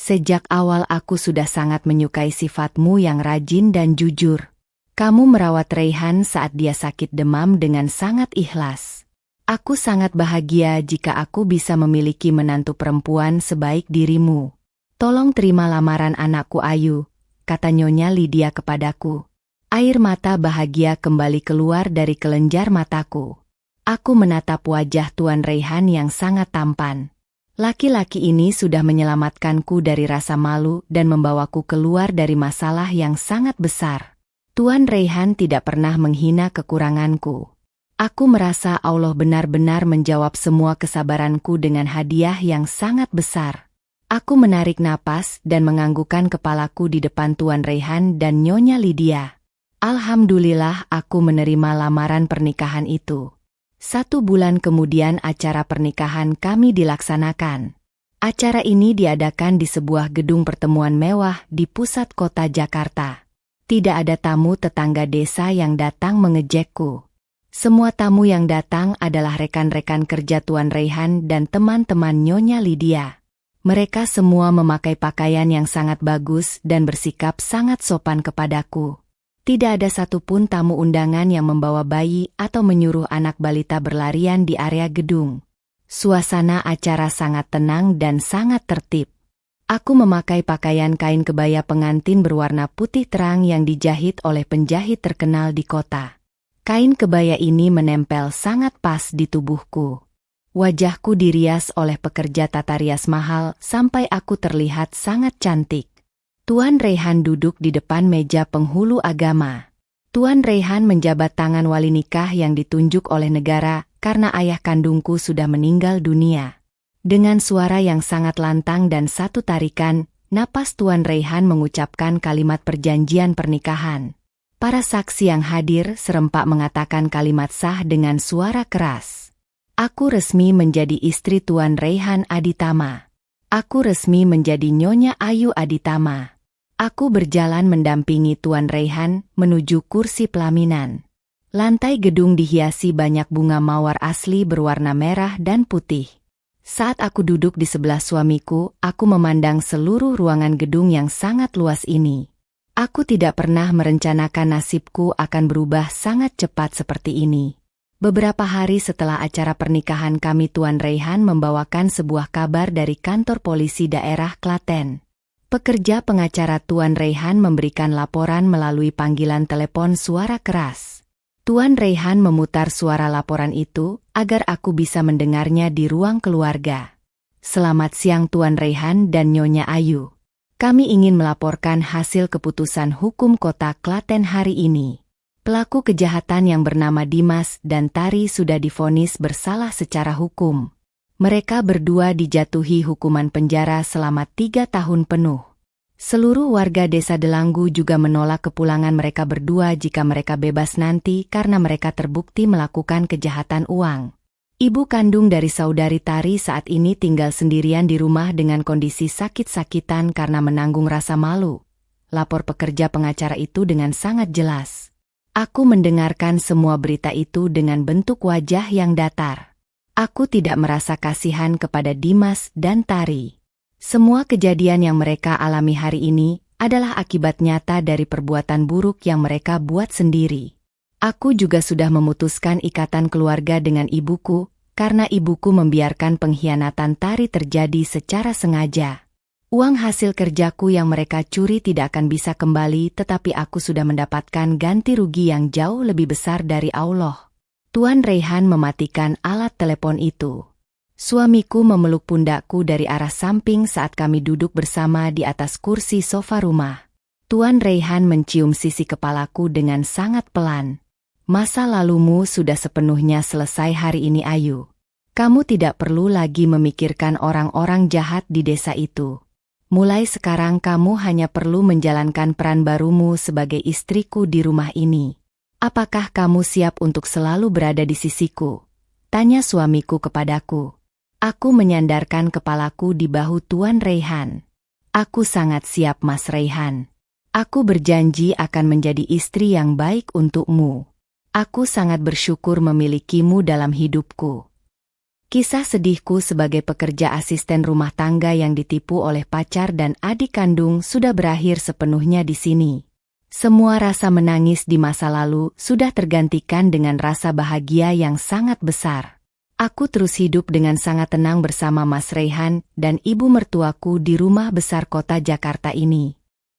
Speaker 1: Sejak awal aku sudah sangat menyukai sifatmu yang rajin dan jujur. Kamu merawat Raihan saat dia sakit demam dengan sangat ikhlas. Aku sangat bahagia jika aku bisa memiliki menantu perempuan sebaik dirimu. Tolong terima lamaran anakku, Ayu," kata Nyonya Lydia kepadaku. Air mata bahagia kembali keluar dari kelenjar mataku. Aku menatap wajah Tuan Raihan yang sangat tampan. Laki-laki ini sudah menyelamatkanku dari rasa malu dan membawaku keluar dari masalah yang sangat besar. Tuan Raihan tidak pernah menghina kekuranganku. Aku merasa Allah benar-benar menjawab semua kesabaranku dengan hadiah yang sangat besar. Aku menarik napas dan menganggukkan kepalaku di depan Tuan Raihan dan Nyonya Lydia. Alhamdulillah aku menerima lamaran pernikahan itu. 1 bulan kemudian acara pernikahan kami dilaksanakan. Acara ini diadakan di sebuah gedung pertemuan mewah di pusat kota Jakarta. Tidak ada tamu tetangga desa yang datang mengejekku. Semua tamu yang datang adalah rekan-rekan kerja Tuan Raihan dan teman-teman Nyonya Lydia. Mereka semua memakai pakaian yang sangat bagus dan bersikap sangat sopan kepadaku. Tidak ada satupun tamu undangan yang membawa bayi atau menyuruh anak balita berlarian di area gedung. Suasana acara sangat tenang dan sangat tertib. Aku memakai pakaian kain kebaya pengantin berwarna putih terang yang dijahit oleh penjahit terkenal di kota. Kain kebaya ini menempel sangat pas di tubuhku. Wajahku dirias oleh pekerja tata rias mahal sampai aku terlihat sangat cantik. Tuan Raihan duduk di depan meja penghulu agama. Tuan Raihan menjabat tangan wali nikah yang ditunjuk oleh negara karena ayah kandungku sudah meninggal dunia. Dengan suara yang sangat lantang dan satu tarikan, napas Tuan Raihan mengucapkan kalimat perjanjian pernikahan. Para saksi yang hadir serempak mengatakan kalimat sah dengan suara keras. Aku resmi menjadi istri Tuan Raihan Aditama. Aku resmi menjadi Nyonya Ayu Aditama. Aku berjalan mendampingi Tuan Raihan menuju kursi pelaminan. Lantai gedung dihiasi banyak bunga mawar asli berwarna merah dan putih. Saat aku duduk di sebelah suamiku, aku memandang seluruh ruangan gedung yang sangat luas ini. Aku tidak pernah merencanakan nasibku akan berubah sangat cepat seperti ini. Beberapa hari setelah acara pernikahan kami, Tuan Raihan membawakan sebuah kabar dari kantor polisi daerah Klaten. Pekerja pengacara Tuan Raihan memberikan laporan melalui panggilan telepon suara keras. Tuan Raihan memutar suara laporan itu agar aku bisa mendengarnya di ruang keluarga. Selamat siang Tuan Raihan dan Nyonya Ayu. Kami ingin melaporkan hasil keputusan hukum kota Klaten hari ini. Pelaku kejahatan yang bernama Dimas dan Tari sudah divonis bersalah secara hukum. Mereka berdua dijatuhi hukuman penjara selama 3 tahun penuh. Seluruh warga desa Delanggu juga menolak kepulangan mereka berdua jika mereka bebas nanti karena mereka terbukti melakukan kejahatan uang. Ibu kandung dari saudari Tari saat ini tinggal sendirian di rumah dengan kondisi sakit-sakitan karena menanggung rasa malu. Lapor pekerja pengacara itu dengan sangat jelas. Aku mendengarkan semua berita itu dengan bentuk wajah yang datar. Aku tidak merasa kasihan kepada Dimas dan Tari. Semua kejadian yang mereka alami hari ini adalah akibat nyata dari perbuatan buruk yang mereka buat sendiri. Aku juga sudah memutuskan ikatan keluarga dengan ibuku, karena ibuku membiarkan pengkhianatan Tari terjadi secara sengaja. Uang hasil kerjaku yang mereka curi tidak akan bisa kembali, tetapi aku sudah mendapatkan ganti rugi yang jauh lebih besar dari Allah. Tuan Raihan mematikan alat telepon itu. Suamiku memeluk pundakku dari arah samping saat kami duduk bersama di atas kursi sofa rumah. Tuan Raihan mencium sisi kepalaku dengan sangat pelan. Masa lalumu sudah sepenuhnya selesai hari ini, Ayu. Kamu tidak perlu lagi memikirkan orang-orang jahat di desa itu. Mulai sekarang kamu hanya perlu menjalankan peran barumu sebagai istriku di rumah ini. Apakah kamu siap untuk selalu berada di sisiku? Tanya suamiku kepadaku. Aku menyandarkan kepalaku di bahu Tuan Raihan. Aku sangat siap, Mas Raihan. Aku berjanji akan menjadi istri yang baik untukmu. Aku sangat bersyukur memilikimu dalam hidupku. Kisah sedihku sebagai pekerja asisten rumah tangga yang ditipu oleh pacar dan adik kandung sudah berakhir sepenuhnya di sini. Semua rasa menangis di masa lalu sudah tergantikan dengan rasa bahagia yang sangat besar. Aku terus hidup dengan sangat tenang bersama Mas Raihan dan ibu mertuaku di rumah besar kota Jakarta ini.